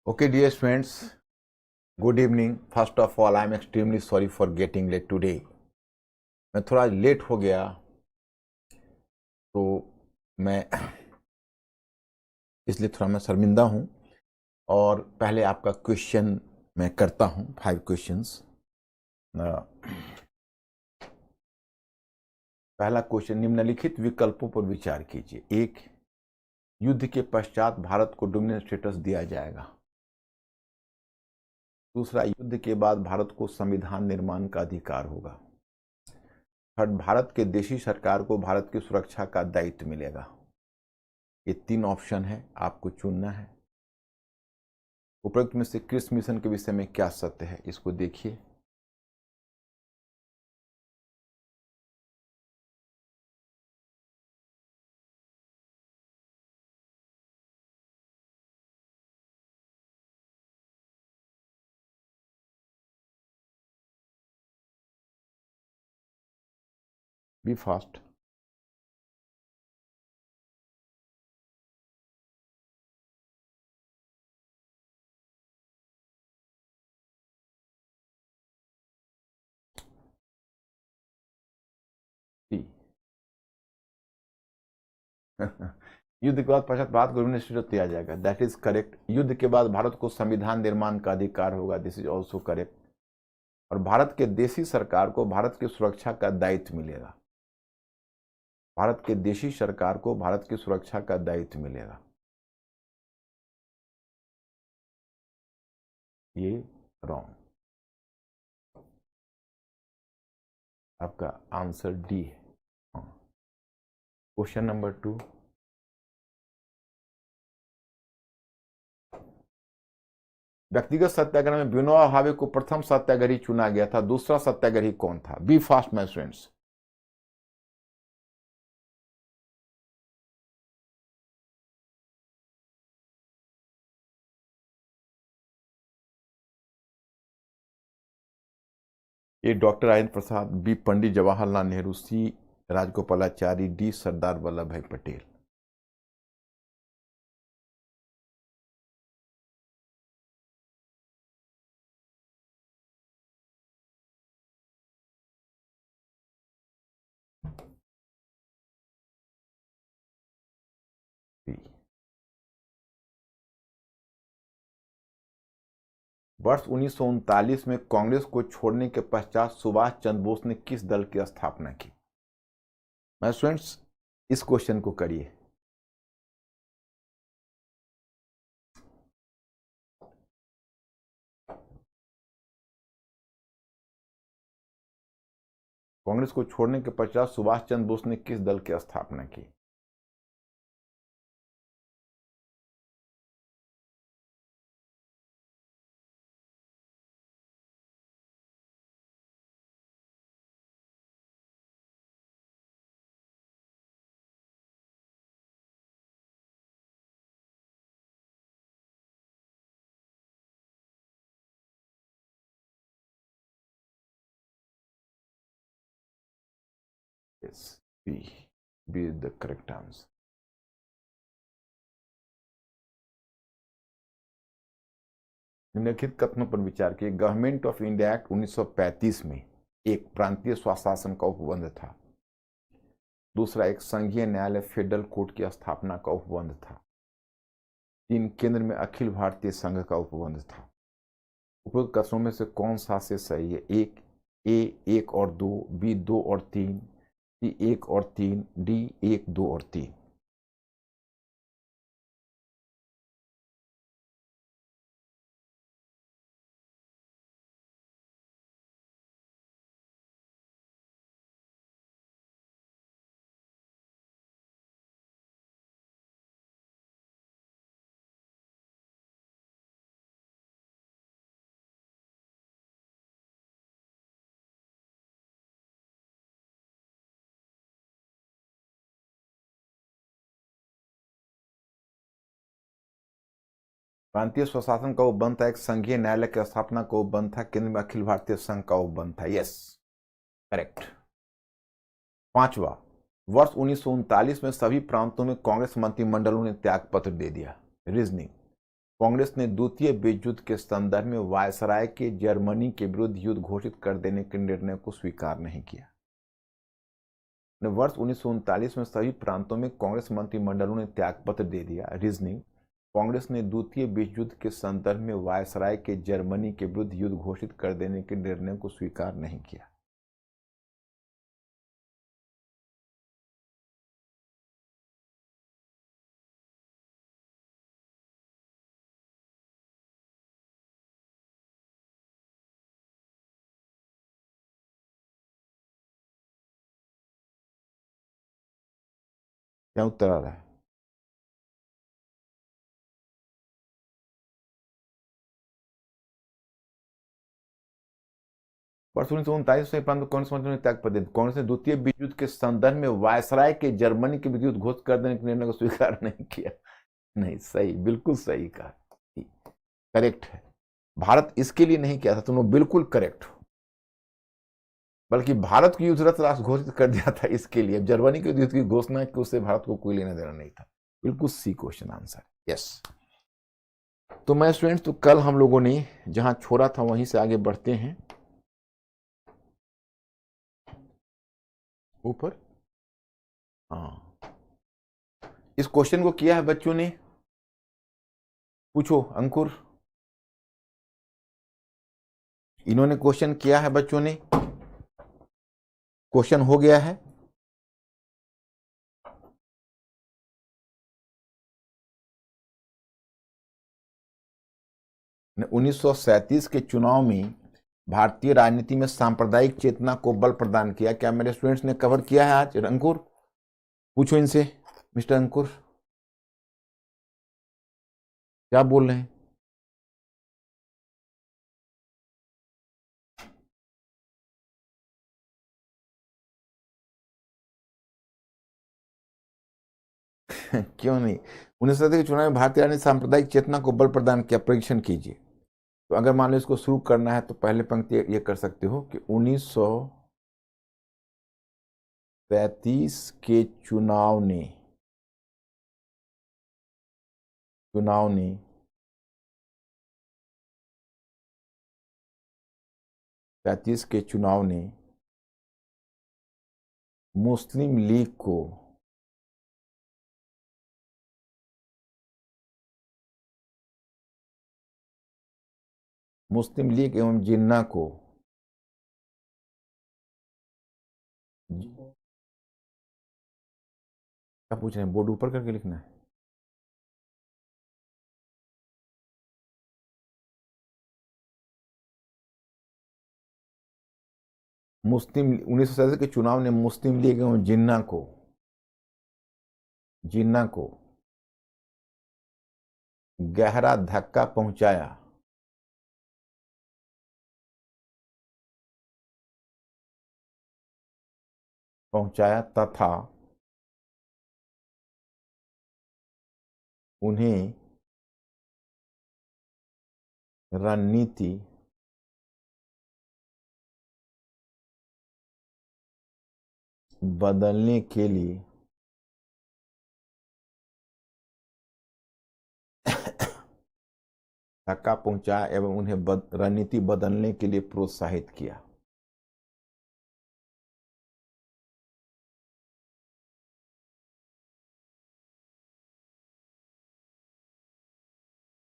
Okay, dear friends, good evening. First of all, I am extremely sorry for getting late today. मैं थोड़ा late हो गया तो मैं इसलिए थोड़ा मैं शर्मिंदा हूँ। और पहले आपका क्वेश्चन मैं करता हूँ, 5 क्वेश्चंस। पहला क्वेश्चन, निम्नलिखित विकल्पों पर विचार कीजिए। 1, युद्ध के पश्चात भारत को डोमिनेंट स्टेटस दिया जाएगा। दूसरा, युद्ध के बाद भारत को संविधान निर्माण का अधिकार होगा। थर्ड, भारत के देशी सरकार को भारत की सुरक्षा का दायित्व मिलेगा। ये 3 ऑप्शन है, आपको चुनना है। उपरोक्त में से क्रिस मिशन के विषय में क्या सत्य है, इसको देखिए। Be fast. युद्ध के बाद पश्चात भारत को डोमिनेंट दिया जाएगा, दैट इज करेक्ट। युद्ध के बाद भारत को संविधान निर्माण का अधिकार होगा, दिस इज ऑल्सो करेक्ट। और भारत के देशी सरकार को भारत की सुरक्षा का दायित्व मिलेगा। भारत के देशी सरकार को भारत की सुरक्षा का दायित्व मिलेगा। ये रॉन्ग। आपका आंसर डी है। क्वेश्चन नंबर 2, व्यक्तिगत सत्याग्रह में विनोबा भावे को प्रथम सत्याग्रही चुना गया था, दूसरा सत्याग्रही कौन था? Be fast my students. A doctor Rajendra Prasad, B Pandit Jawaharlal Nehru, C Rajagopalachari, D Sardar Vallabh Bhai Patel. वर्ष 1939 में कांग्रेस को छोड़ने के पश्चात सुभाष चंद्र बोस ने किस दल की स्थापना की? माय स्टूडेंट्स, इस क्वेश्चन को करिए। कांग्रेस को छोड़ने के पश्चात सुभाष चंद्र बोस ने किस दल की स्थापना की? Yes, B is the correct answer. निम्नलिखित कथनों पर विचार किए। गवर्नमेंट ऑफ इंडिया एक्ट 1935 में एक प्रांतीय स्वशासन का उपबंध था। दूसरा, एक संघीय न्यायालय फेडरल कोर्ट की स्थापना का उपबंध था। 3, केंद्र में अखिल भारतीय संघ का उपबंध था। उपरोक्त कथनों में से कौन सा से सही है? 1 ए 1 और 2, बी 2 और 3, सी 1 और 3, डी 1, 2 और 3। प्रांतीय स्वशासन का उपबंध था, एक संघीय न्यायालय की स्थापना का उपबंध था, केंद्र में अखिल भारतीय संघ का उपबंध था। Yes, correct. 5वां, वर्ष 1939 में सभी प्रांतों में कांग्रेस मंत्रिमंडलों ने त्याग पत्र दे दिया। रीजनिंग, कांग्रेस ने द्वितीय विश्व युद्ध के संदर्भ में वायसराय के जर्मनी के विरुद्ध युद्ध घोषित कर देने के निर्णय को स्वीकार नहीं किया। वर्ष 1939 में सभी प्रांतों में कांग्रेस मंत्रिमंडलों ने त्यागपत्र दे दिया। रीजनिंग: कांग्रेस ने द्वितीय विश्व युद्ध के संदर्भ में वायसराय के जर्मनी के विरुद्ध युद्ध घोषित कर देने के निर्णय को स्वीकार नहीं किया। क्या उत्तर आ रहा है? वर्ष 1939 से प्रांत कांग्रेस मंत्रियों ने त्यागपत्र दिया। कांग्रेस ने द्वितीय विश्व युद्ध के संदर्भ में वायसराय के जर्मनी के विरुद्ध युद्ध घोषित कर देने के निर्णय को स्वीकार नहीं किया। नहीं, सही, बिल्कुल सही कहा, करेक्ट है। भारत इसके लिए नहीं किया था, तुम लोग बिल्कुल करेक्ट हो। बल्कि भारत को युद्धरत राष्ट्र घोषित कर दिया था इसके लिए। जर्मनी के युद्ध की घोषणा की, उससे भारत को कोई लेना देना नहीं था। बिल्कुल सी क्वेश्चन आंसर, यस। तो मैं स्टूडेंट्स, तो कल हम लोगों ने जहां छोड़ा था वहीं से आगे बढ़ते हैं ऊपर। हाँ, इस क्वेश्चन को किया है बच्चों ने, पूछो अंकुर। इन्होंने क्वेश्चन किया है बच्चों ने, क्वेश्चन हो गया है। ने 1937 के चुनाव में भारतीय राजनीति में सांप्रदायिक चेतना को बल प्रदान किया। क्या मेरे स्टूडेंट्स ने कवर किया है आज? अंकुर, पूछो इनसे। मिस्टर अंकुर, क्या बोल रहे हैं? क्यों नहीं? 1937 के चुनाव में भारतीय राजनीति सांप्रदायिक चेतना को बल प्रदान किया। परीक्षण कीजिए। तो अगर मान लो इसको शुरू करना है तो पहले पंक्ति ये कर सकते हो कि 1937 के चुनाव ने 37 के चुनाव ने मुस्लिम लीग को एवं जिन्ना को क्या पूछ रहे हैं? बोर्ड ऊपर करके लिखना है। मुस्लिम 1937 के चुनाव ने मुस्लिम लीग एवं जिन्ना को गहरा धक्का पहुंचाया तथा उन्हें रणनीति बदलने के लिए धक्का पहुंचाया एवं उन्हें रणनीति बदलने के लिए प्रोत्साहित किया।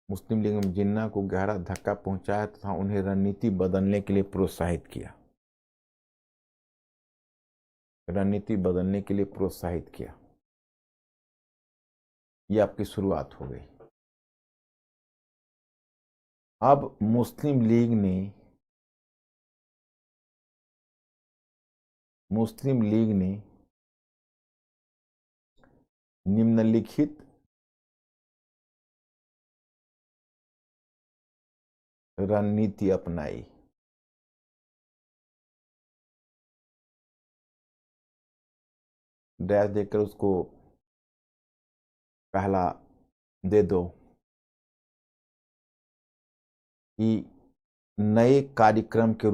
मुस्लिम लीग में जिन्ना को गहरा धक्का पहुंचाया तथा उन्हें रणनीति बदलने के लिए प्रोत्साहित किया। रणनीति बदलने के लिए प्रोत्साहित किया, यह आपकी शुरुआत हो गई। अब मुस्लिम लीग ने निम्नलिखित रणनीति अपनाई। डैश देकर उसको पहला दे दो कि नए कार्यक्रम के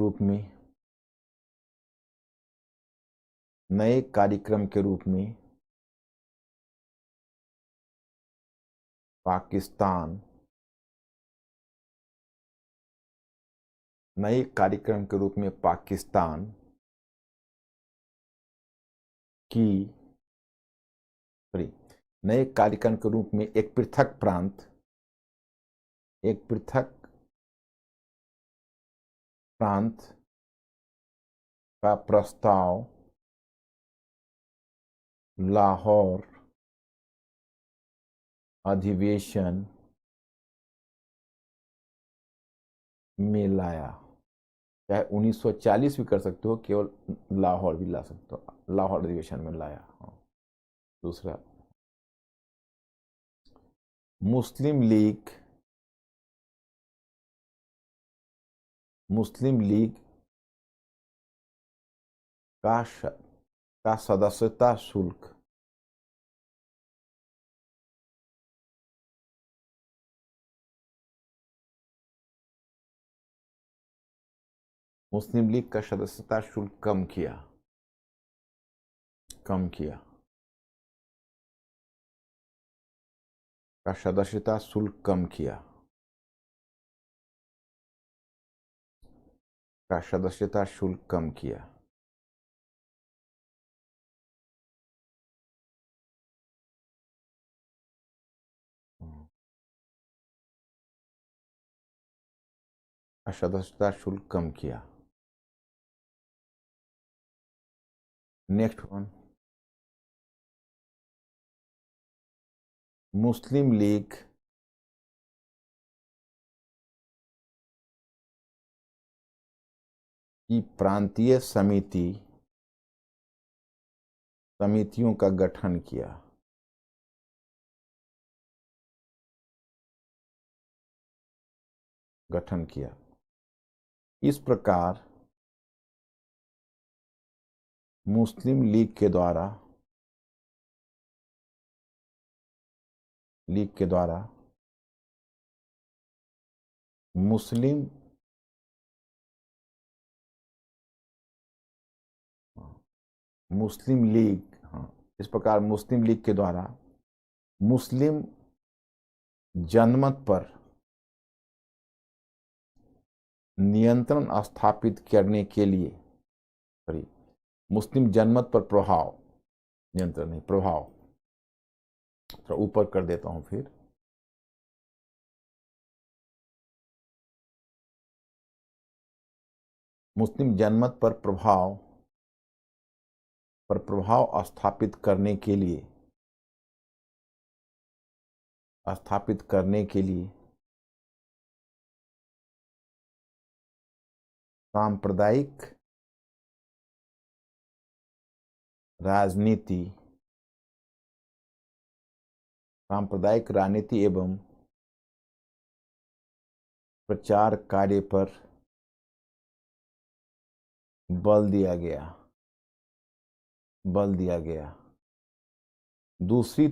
रूप में पाकिस्तान नए कार्यक्रम के रूप में पाकिस्तान की नए कार्यक्रम के रूप में एक पृथक प्रांत का प्रस्ताव लाहौर अधिवेशन में लाया। चाहे 1940 भी कर सकते हो, केवल लाहौर भी ला सकते हो, लाहौर अधिवेशन में लाया। दूसरा, मुस्लिम लीग का सदस्यता शुल्क मुस्लिम लीग का सदस्यता शुल्क कम किया का सदस्यता शुल्क कम किया का सदस्यता शुल्क कम किया। का सदस्यता शुल्क कम किया। नेक्स्ट वन, मुस्लिम लीग की प्रांतीय समितियों का गठन किया। इस प्रकार मुस्लिम लीग के द्वारा मुस्लिम लीग, इस प्रकार मुस्लिम लीग के द्वारा मुस्लिम जनमत पर नियंत्रण स्थापित करने के लिए, मुस्लिम जनमत पर प्रभाव, नियंत्रण नहीं, प्रभाव, थोड़ा ऊपर कर देता हूं फिर, मुस्लिम जनमत पर प्रभाव स्थापित करने के लिए सांप्रदायिक राजनीति एवं प्रचार कार्य पर बल दिया गया। दूसरी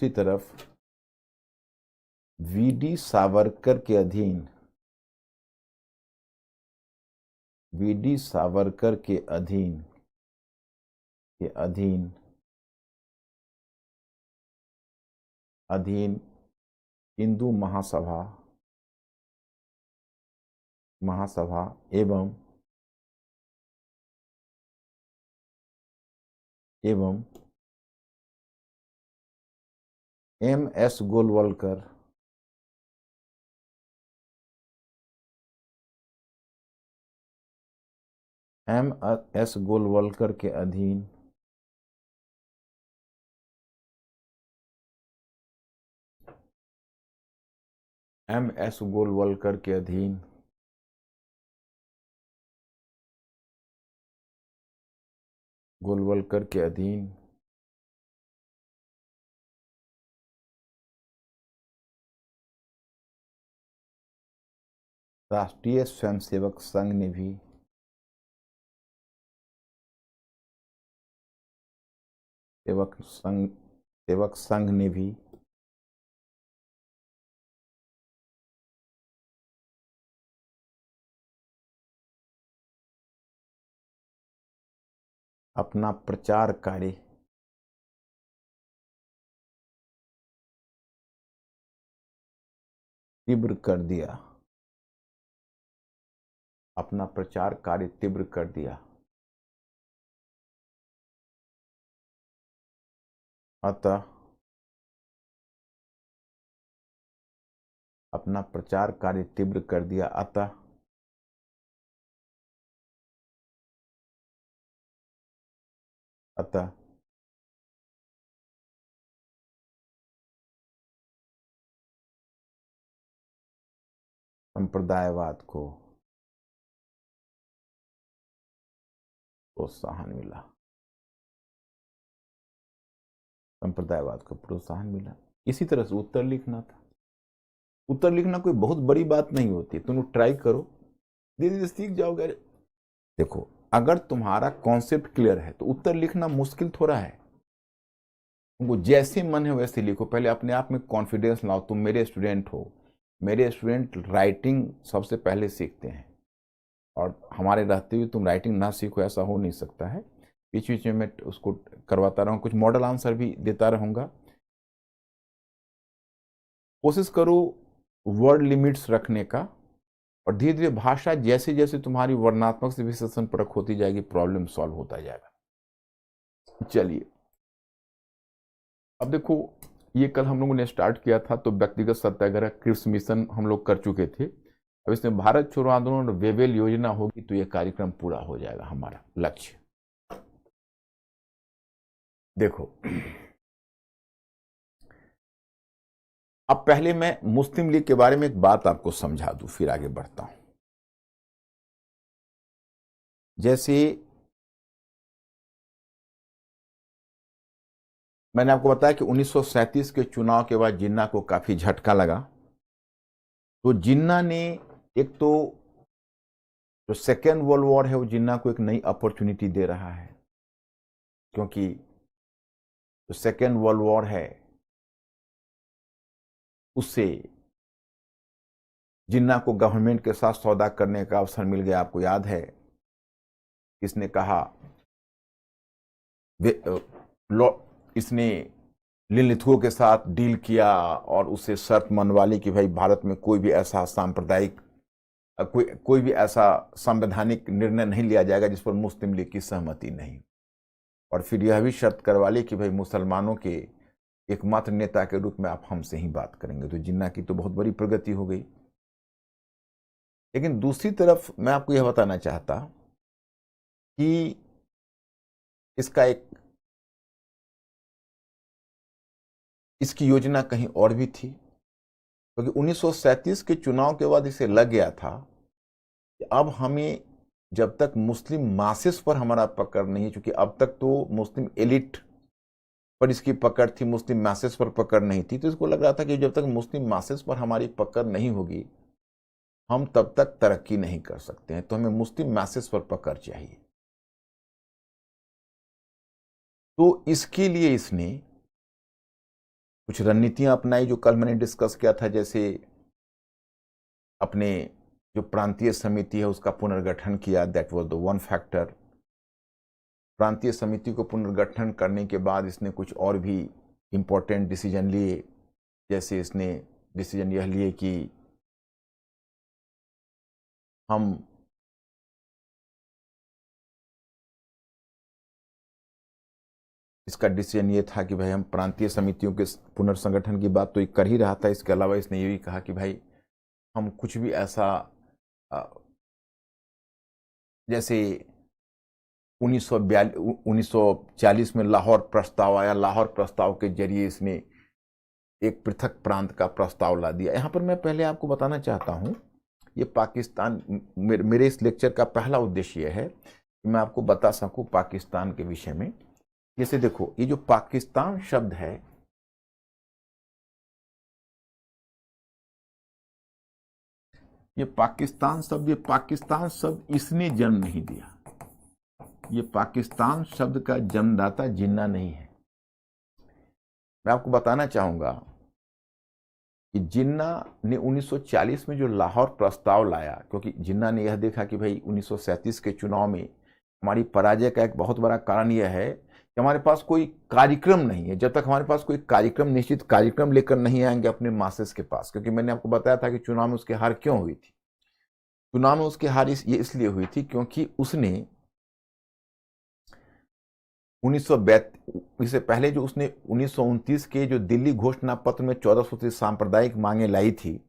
तरफ वीडी सावरकर के अधीन हिंदू महासभा एवं एम.एस. गोलवलकर के अधीन राष्ट्रीय स्वयंसेवक संघ ने भी अपना प्रचार कार्य तीव्र कर दिया, अपना प्रचार कार्य तीव्र कर दिया। अतः अपना प्रचार कार्य तीव्र कर दिया, अतः अतः संप्रदायवाद को प्रोत्साहन मिला, संप्रदायवाद को प्रोत्साहन मिला। इसी तरह से उत्तर लिखना था। उत्तर लिखना कोई बहुत बड़ी बात नहीं होती, तुम ट्राई करो, धीरे धीरे सीख जाओगे। देखो, अगर तुम्हारा कॉन्सेप्ट क्लियर है तो उत्तर लिखना मुश्किल थोड़ा है। तुमको जैसे मन है वैसे लिखो, पहले अपने आप में कॉन्फिडेंस लाओ। तुम मेरे स्टूडेंट हो, मेरे स्टूडेंट राइटिंग सबसे पहले सीखते हैं, और हमारे रहते हुए तुम राइटिंग ना सीखो ऐसा हो नहीं सकता है। बीच बीच में मैं उसको करवाता रहूँगा, कुछ मॉडल आंसर भी देता रहूँगा। कोशिश करो वर्ड लिमिट्स रखने का, और धीरे धीरे भाषा जैसे जैसे तुम्हारी वर्णनात्मक से विशेषण परख होती जाएगी, प्रॉब्लम सॉल्व होता जाएगा। चलिए, अब देखो, ये कल हम लोगों ने स्टार्ट किया था, तो व्यक्तिगत सत्याग्रह क्रिप्स मिशन हम लोग कर चुके थे। अब इसमें भारत छोड़ो आंदोलन और वेवेल योजना होगी तो ये कार्यक्रम पूरा हो जाएगा, हमारा लक्ष्य। देखो, अब पहले मैं मुस्लिम लीग के बारे में एक बात आपको समझा दूं, फिर आगे बढ़ता हूं। जैसे मैंने आपको बताया कि 1937 के चुनाव के बाद जिन्ना को काफी झटका लगा, तो जिन्ना ने, एक तो जो सेकेंड वर्ल्ड वॉर है वो जिन्ना को एक नई अपॉर्चुनिटी दे रहा है, क्योंकि जो सेकेंड वर्ल्ड वॉर है उससे जिन्ना को गवर्नमेंट के साथ सौदा करने का अवसर मिल गया। आपको याद है, इसने कहा, इसने लिनलिथगो के साथ डील किया और उससे शर्त मनवा ली कि भाई भारत में कोई भी ऐसा सांप्रदायिक, कोई भी ऐसा संवैधानिक निर्णय नहीं लिया जाएगा जिस पर मुस्लिम लीग की सहमति नहीं। और फिर यह भी शर्त करवा ली कि भाई मुसलमानों के एकमात्र नेता के रूप में आप हमसे ही बात करेंगे। तो जिन्ना की तो बहुत बड़ी प्रगति हो गई। लेकिन दूसरी तरफ मैं आपको यह बताना चाहता कि इसका इसकी योजना कहीं और भी थी, क्योंकि 1937 के चुनाव के बाद इसे लग गया था कि अब हमें, जब तक मुस्लिम मासेस पर हमारा पकड़ नहीं है, क्योंकि अब तक तो मुस्लिम एलिट पर इसकी पकड़ थी, मुस्लिम मासेस पर पकड़ नहीं थी, तो इसको लग रहा था कि जब तक मुस्लिम मासेस पर हमारी पकड़ नहीं होगी हम तब तक तरक्की नहीं कर सकते हैं, तो हमें मुस्लिम मासेस पर पकड़ चाहिए। तो इसके लिए इसने कुछ रणनीतियां अपनाई जो कल मैंने डिस्कस किया था। जैसे अपने जो प्रांतीय समिति है उसका पुनर्गठन किया, that was the one factor. प्रांतीय समिति को पुनर्गठन करने के बाद इसने कुछ और भी इंपॉर्टेंट डिसीजन लिए। जैसे इसने डिसीजन यह लिए कि हम इसका डिसीजन ये था कि भाई हम प्रांतीय समितियों के पुनर्संगठन की बात तो कर ही रहा था, इसके अलावा इसने ये भी कहा कि भाई हम कुछ भी ऐसा, जैसे 1940 में लाहौर प्रस्ताव आया, लाहौर प्रस्ताव के जरिए इसने एक पृथक प्रांत का प्रस्ताव ला दिया। यहाँ पर मैं पहले आपको बताना चाहता हूँ, ये पाकिस्तान, मेरे इस लेक्चर का पहला उद्देश्य यह है कि मैं आपको बता सकूं पाकिस्तान के विषय में। जैसे देखो, ये जो पाकिस्तान शब्द है, ये पाकिस्तान शब्द इसने जन्म नहीं दिया। ये पाकिस्तान शब्द का जन्मदाता जिन्ना नहीं है। मैं आपको बताना चाहूंगा कि जिन्ना ने 1940 में जो लाहौर प्रस्ताव लाया, क्योंकि जिन्ना ने यह देखा कि भाई 1937 के चुनाव में हमारी पराजय का एक बहुत बड़ा कारण यह है कि हमारे पास कोई कार्यक्रम नहीं है। जब तक हमारे पास कोई कार्यक्रम, निश्चित कार्यक्रम लेकर नहीं आएंगे अपने मासेस के पास, क्योंकि मैंने आपको बताया था कि चुनाव में उसकी हार क्यों हुई थी। चुनाव में उसकी हार ये इसलिए हुई थी क्योंकि उसने 1932 इससे पहले जो उसने 1929 के जो दिल्ली घोषणा पत्र में 1400 सांप्रदायिक मांगे लाई थी,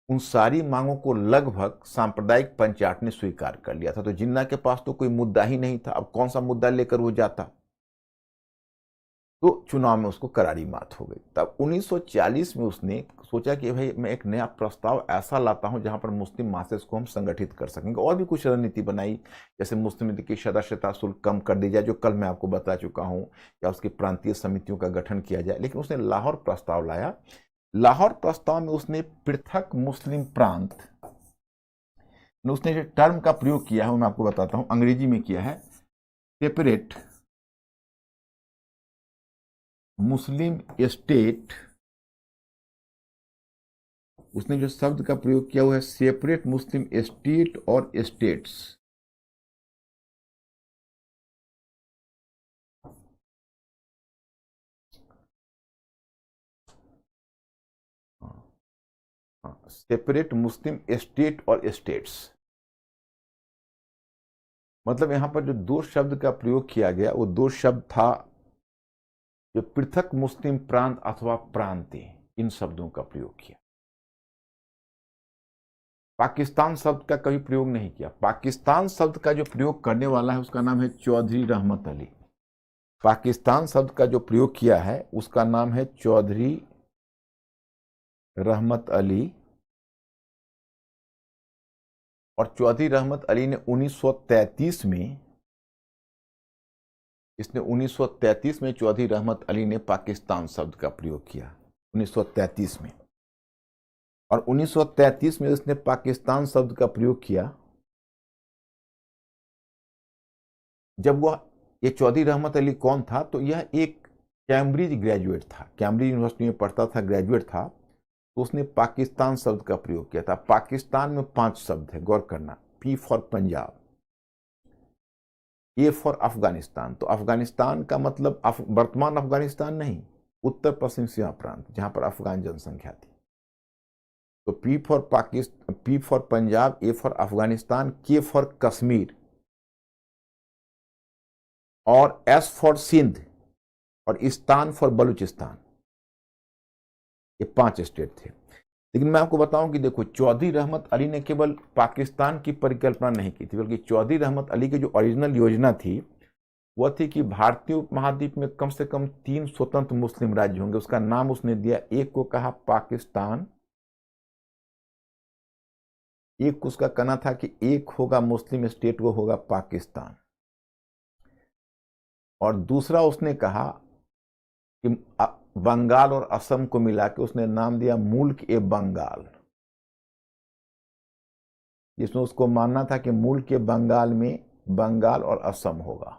उन सारी मांगों को लगभग सांप्रदायिक पंचायत ने स्वीकार कर लिया था। तो जिन्ना के पास तो कोई मुद्दा ही नहीं था, अब कौन सा मुद्दा लेकर वो जाता। तो चुनाव में उसको करारी मात हो गई। तब 1940 में उसने सोचा कि भाई मैं एक नया प्रस्ताव ऐसा लाता हूं जहां पर मुस्लिम मासेस को हम संगठित कर सकेंगे, और भी कुछ रणनीति बनाई, जैसे मुस्लिम लीग की सदस्यता शुल्क कम कर दी जाए, जो कल मैं आपको बता चुका हूं, या उसकी प्रांतीय समितियों का गठन किया जाए। लेकिन उसने लाहौर प्रस्ताव लाया। लाहौर प्रस्ताव में उसने पृथक मुस्लिम प्रांत, उसने जो टर्म का प्रयोग किया है वो मैं आपको बताता हूं, अंग्रेजी में किया है सेपरेट मुस्लिम स्टेट। उसने जो शब्द का प्रयोग किया हुआ है सेपरेट मुस्लिम स्टेट और स्टेट्स। सेपरेट मुस्लिम स्टेट और स्टेट्स, मतलब यहां पर जो दो शब्द का प्रयोग किया गया वो दो शब्द था, जो पृथक मुस्लिम प्रांत अथवा प्रांतीय, इन शब्दों का प्रयोग किया। पाकिस्तान शब्द का कभी प्रयोग नहीं किया। पाकिस्तान शब्द का जो प्रयोग करने वाला है उसका नाम है चौधरी रहमत अली। पाकिस्तान शब्द का जो प्रयोग किया है उसका नाम है चौधरी रहमत अली। और चौधरी रहमत अली ने 1933 में, इसने 1933 में चौधरी रहमत अली ने पाकिस्तान शब्द का प्रयोग किया 1933 में। और 1933 में इसने पाकिस्तान शब्द का प्रयोग किया जब वह, ये चौधरी रहमत अली कौन था, तो यह एक कैम्ब्रिज ग्रेजुएट था, कैम्ब्रिज यूनिवर्सिटी में पढ़ता था, ग्रेजुएट था। तो उसने पाकिस्तान शब्द का प्रयोग किया था। पाकिस्तान में 5 शब्द है, गौर करना। P for Punjab, A for Afghanistan, तो अफगानिस्तान का मतलब वर्तमान अफगानिस्तान नहीं, उत्तर पश्चिम सीमा प्रांत जहां पर अफगान जनसंख्या थी। तो P for Pakistan, P for Punjab, A for Afghanistan, के फॉर कश्मीर, और एस फॉर सिंध, और इस्तान फॉर बलूचिस्तान। ये 5 स्टेट थे। लेकिन मैं आपको बताऊं कि देखो, चौधरी रहमत अली ने केवल पाकिस्तान की परिकल्पना नहीं की थी, बल्कि चौधरी रहमत अली की जो ओरिजिनल योजना थी वह थी कि भारतीय उपमहाद्वीप में कम से कम 3 स्वतंत्र मुस्लिम राज्य होंगे। उसका नाम उसने दिया, एक को कहा पाकिस्तान, एक उसका कहना था कि एक होगा मुस्लिम स्टेट, वो होगा पाकिस्तान, और दूसरा उसने कहा कि बंगाल और असम को मिला के उसने नाम दिया मुल्क ए बंगाल, जिसमें उसको मानना था कि मुल्क ए बंगाल में बंगाल और असम होगा,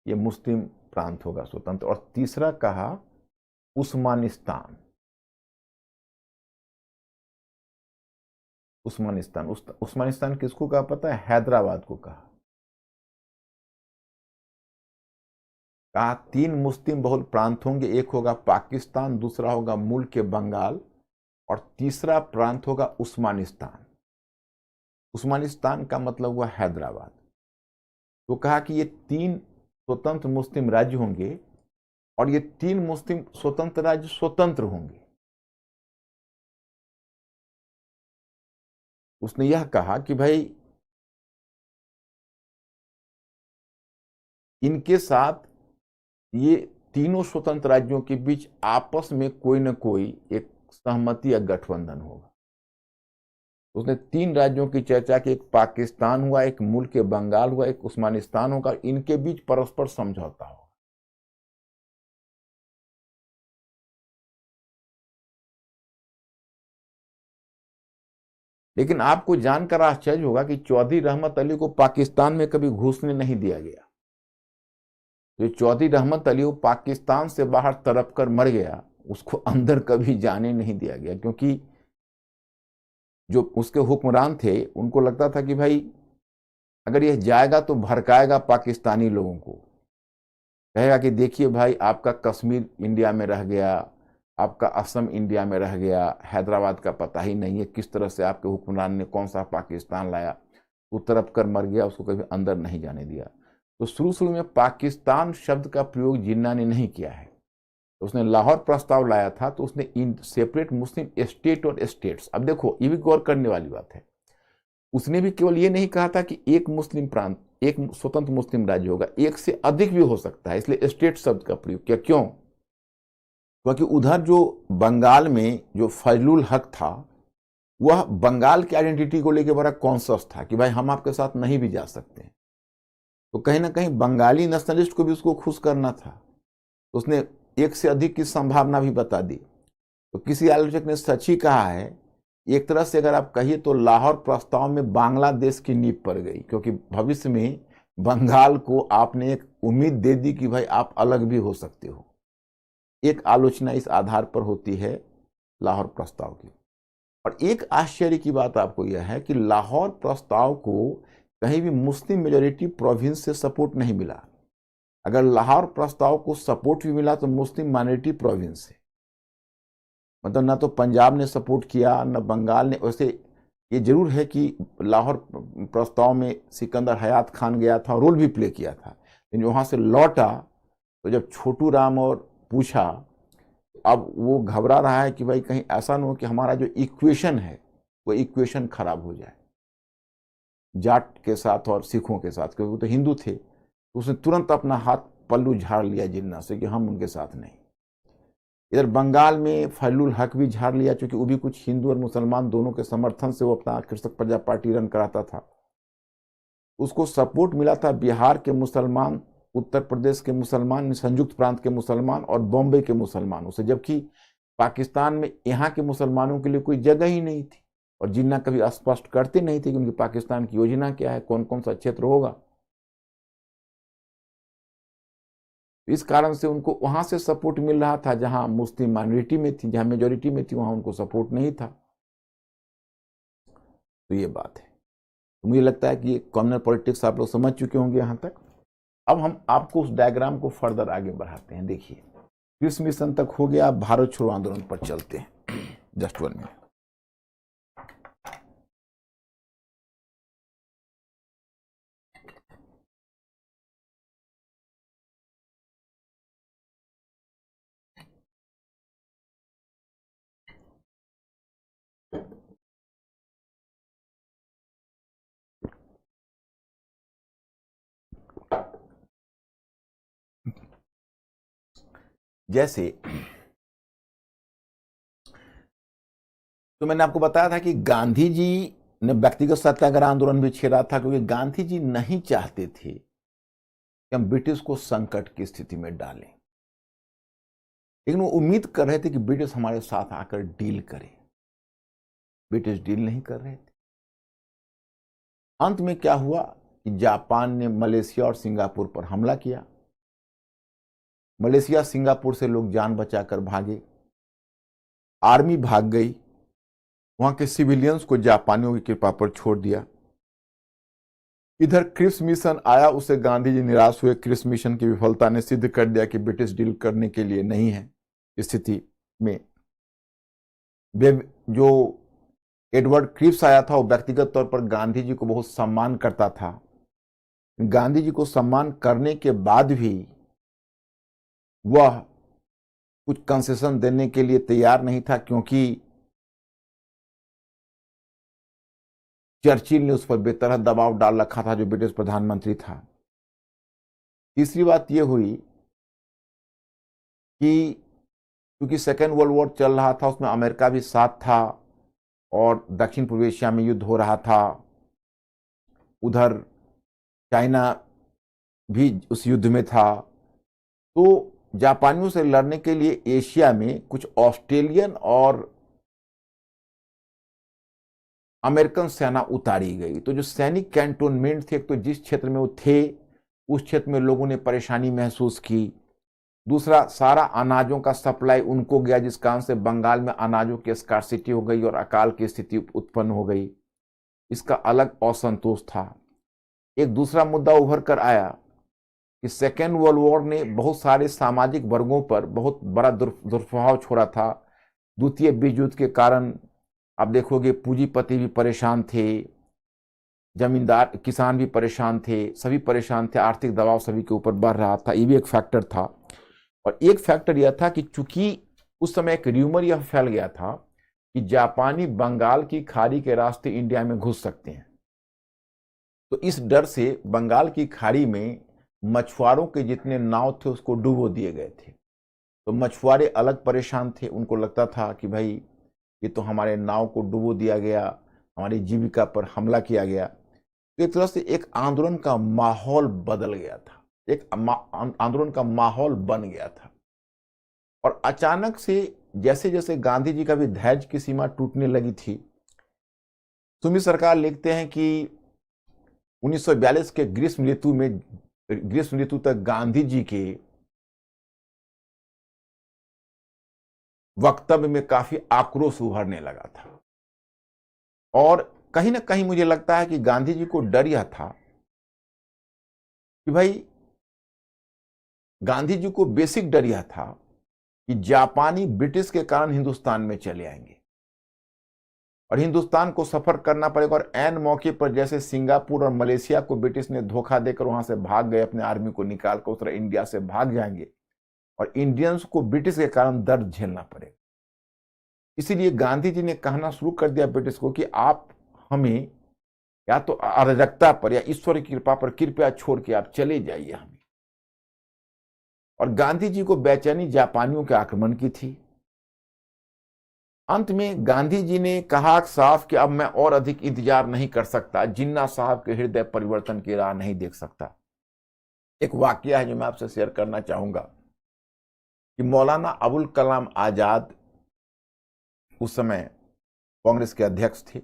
ये मुस्लिम प्रांत होगा स्वतंत्र। और तीसरा कहा उस्मानिस्तान। उस्मानिस्तान, उस्मानिस्तान किसको कहा पता है? हैदराबाद को कहा। 3 मुस्लिम बहुल प्रांत होंगे, एक होगा पाकिस्तान, दूसरा होगा मुल्क बंगाल, और तीसरा प्रांत होगा उस्मानिस्तान। उस्मानिस्तान का मतलब हुआ हैदराबाद। तो कहा कि ये 3 स्वतंत्र मुस्लिम राज्य होंगे, और ये 3 मुस्लिम स्वतंत्र राज्य स्वतंत्र होंगे। उसने यह कहा कि भाई इनके साथ ये तीनों स्वतंत्र राज्यों के बीच आपस में कोई न कोई एक सहमति या गठबंधन होगा। उसने 3 राज्यों की चर्चा की, एक पाकिस्तान हुआ, एक मुल्क बंगाल हुआ, एक उस्मानिस्तान होगा, इनके बीच परस्पर समझौता होगा। लेकिन आपको जानकर आश्चर्य होगा कि चौधरी रहमत अली को पाकिस्तान में कभी घुसने नहीं दिया गया। जो चौधरी रहमत अली वो पाकिस्तान से बाहर तड़प कर मर गया, उसको अंदर कभी जाने नहीं दिया गया, क्योंकि जो उसके हुक्मरान थे उनको लगता था कि भाई अगर यह जाएगा तो भड़काएगा पाकिस्तानी लोगों को, कहेगा कि देखिए भाई, आपका कश्मीर इंडिया में रह गया, आपका असम इंडिया में रह गया, हैदराबाद का पता ही नहीं है, किस तरह से आपके हुक्मरान ने कौन सा पाकिस्तान लाया, वो तरफ कर मर गया, उसको कभी अंदर नहीं जाने दिया। तो शुरू शुरू में पाकिस्तान शब्द का प्रयोग जिन्ना ने नहीं किया है। तो उसने लाहौर प्रस्ताव लाया था, तो उसने इन सेपरेट मुस्लिम स्टेट और स्टेट्स, अब देखो ये भी गौर करने वाली बात है, उसने भी केवल ये नहीं कहा था कि एक मुस्लिम प्रांत, एक स्वतंत्र मुस्लिम राज्य होगा, एक से अधिक भी हो सकता है, इसलिए स्टेट शब्द का प्रयोग किया। क्यों? क्योंकि उधर जो बंगाल में जो फजलुल हक था, वह बंगाल की आइडेंटिटी को लेकर बड़ा कॉन्शियस था कि भाई हम आपके साथ नहीं भी जा सकते हैं। तो कहीं ना कहीं बंगाली नेशनलिस्ट को भी उसको खुश करना था, तो उसने एक से अधिक की संभावना भी बता दी। तो किसी आलोचक ने सच ही कहा है, एक तरह से अगर आप कहिए तो लाहौर प्रस्ताव में बांग्लादेश की नींव पड़ गई, क्योंकि भविष्य में बंगाल को आपने एक उम्मीद दे दी कि भाई आप अलग भी हो सकते हो। एक आलोचना इस आधार पर होती है लाहौर प्रस्ताव की। और एक आश्चर्य की बात आपको यह है कि लाहौर प्रस्ताव को कहीं भी मुस्लिम मेजॉरिटी प्रोविंस से सपोर्ट नहीं मिला। अगर लाहौर प्रस्ताव को सपोर्ट भी मिला तो मुस्लिम माइनॉरिटी प्रोविंस से, मतलब ना तो पंजाब ने सपोर्ट किया न बंगाल ने। वैसे ये जरूर है कि लाहौर प्रस्ताव में सिकंदर हयात खान गया था, रोल भी प्ले किया था, लेकिन वहां से लौटा तो जब छोटू राम और पूछा, अब वो घबरा रहा है कि भाई कहीं ऐसा न हो कि हमारा जो इक्वेशन है वो इक्वेशन खराब हो जाए जाट के साथ और सिखों के साथ, क्योंकि वो तो हिंदू थे। उसने तुरंत अपना हाथ पल्लू झाड़ लिया जिन्ना से कि हम उनके साथ नहीं। इधर बंगाल में फजलुल हक भी झाड़ लिया, क्योंकि वो भी कुछ हिंदू और मुसलमान दोनों के समर्थन से वो अपना कृषक प्रजा पार्टी रन कराता था। उसको सपोर्ट मिला था बिहार के मुसलमान, उत्तर प्रदेश के मुसलमान, संयुक्त प्रांत के मुसलमान और बॉम्बे के मुसलमानों से, जबकि पाकिस्तान में यहाँ के मुसलमानों के लिए कोई जगह ही नहीं थी। और जिन्ना कभी स्पष्ट करते नहीं थे कि उनकी पाकिस्तान की योजना क्या है, कौन कौन सा क्षेत्र होगा। इस कारण से उनको वहां से सपोर्ट मिल रहा था जहां मुस्लिम माइनॉरिटी में थी, जहां मेजोरिटी में थी वहां उनको सपोर्ट नहीं था। तो ये बात है। तो मुझे लगता है कि ये कॉम्युनल पॉलिटिक्स आप लोग समझ चुके होंगे यहां तक। अब हम आपको उस डायग्राम को फर्दर आगे बढ़ाते हैं। देखिए, क्रिस मिशन तक हो गया, भारत छोड़ो आंदोलन पर चलते हैं। Just 1 minute. जैसे तो मैंने आपको बताया था कि गांधी जी ने व्यक्तिगत सत्याग्रह आंदोलन भी छेड़ा था, क्योंकि गांधी जी नहीं चाहते थे कि हम ब्रिटिश को संकट की स्थिति में डालें, लेकिन वो उम्मीद कर रहे थे कि ब्रिटिश हमारे साथ आकर डील करे। ब्रिटिश डील नहीं कर रहे थे। अंत में क्या हुआ कि जापान ने मलेशिया और सिंगापुर पर हमला किया। मलेशिया सिंगापुर से लोग जान बचाकर भागे, आर्मी भाग गई, वहां के सिविलियंस को जापानियों की कृपा पर छोड़ दिया। इधर क्रिप्स मिशन आया, उसे गांधी जी निराश हुए। क्रिप्स मिशन की विफलता ने सिद्ध कर दिया कि ब्रिटिश डील करने के लिए नहीं है स्थिति में। जो एडवर्ड क्रिप्स आया था वो व्यक्तिगत तौर पर गांधी जी को बहुत सम्मान करता था। गांधी जी को सम्मान करने के बाद भी वह कुछ कंसेशन देने के लिए तैयार नहीं था, क्योंकि चर्चिल ने उस पर बेतरह दबाव डाल रखा था, जो ब्रिटिश प्रधानमंत्री था। तीसरी बात यह हुई कि क्योंकि सेकेंड वर्ल्ड वॉर चल रहा था, उसमें अमेरिका भी साथ था और दक्षिण पूर्व एशिया में युद्ध हो रहा था। उधर चाइना भी उस युद्ध में था। तो जापानियों से लड़ने के लिए एशिया में कुछ ऑस्ट्रेलियन और अमेरिकन सेना उतारी गई। तो जो सैनिक कैंटोनमेंट थे, एक तो जिस क्षेत्र में वो थे उस क्षेत्र में लोगों ने परेशानी महसूस की। दूसरा, सारा अनाजों का सप्लाई उनको गया, जिस कारण से बंगाल में अनाजों की स्कार्सिटी हो गई और अकाल की स्थिति उत्पन्न हो गई। इसका अलग असंतोष था। एक दूसरा मुद्दा उभर कर आया कि कि सेकेंड वर्ल्ड वॉर ने बहुत सारे सामाजिक वर्गों पर बहुत बड़ा दुष्प्रभाव छोड़ा था। द्वितीय विश्व युद्ध के कारण आप देखोगे पूंजीपति भी परेशान थे, जमींदार किसान भी परेशान थे, सभी परेशान थे, आर्थिक दबाव सभी के ऊपर बढ़ रहा था, ये भी एक फैक्टर था। और एक फैक्टर यह था कि चूंकि उस समय एक र्यूमर यह फैल गया था कि जापानी बंगाल की खाड़ी के रास्ते इंडिया में घुस सकते हैं, तो इस डर से बंगाल की खाड़ी में मछुआरों के जितने नाव थे उसको डुबो दिए गए थे। तो मछुआरे अलग परेशान थे, उनको लगता था कि भाई ये तो हमारे नाव को डुबो दिया गया, हमारी जीविका पर हमला किया गया। तो एक तरह से एक आंदोलन का माहौल बदल गया था, एक आंदोलन का माहौल बन गया था। और अचानक से जैसे जैसे गांधी जी का भी धैर्य की सीमा टूटने लगी थी, सुमित सरकार लिखते हैं कि 1942 के ग्रीष्म ऋतु तक गांधी जी के वक्तव्य में काफी आक्रोश उभरने लगा था। और कहीं ना कहीं मुझे लगता है कि गांधी जी को डर यह था कि भाई, गांधी जी को बेसिक डर यह था कि जापानी ब्रिटिश के कारण हिंदुस्तान में चले आएंगे और हिंदुस्तान को सफर करना पड़ेगा। और ऐन मौके पर जैसे सिंगापुर और मलेशिया को ब्रिटिश ने धोखा देकर वहां से भाग गए, अपने आर्मी को निकालकर उस तरह इंडिया से भाग जाएंगे और इंडियंस को ब्रिटिश के कारण दर्द झेलना पड़ेगा। इसीलिए गांधी जी ने कहना शुरू कर दिया ब्रिटिश को कि आप हमें या तो अराजकता पर या ईश्वर की कृपा पर कृपया छोड़ के आप चले जाइए हमें। और गांधी जी को बेचैनी जापानियों के आक्रमण की थी। अंत में गांधी जी ने कहा साफ कि अब मैं और अधिक इंतजार नहीं कर सकता, जिन्ना साहब के हृदय परिवर्तन की राह नहीं देख सकता। एक वाकया है जो मैं आपसे शेयर करना चाहूंगा कि मौलाना अबुल कलाम आजाद उस समय कांग्रेस के अध्यक्ष थे।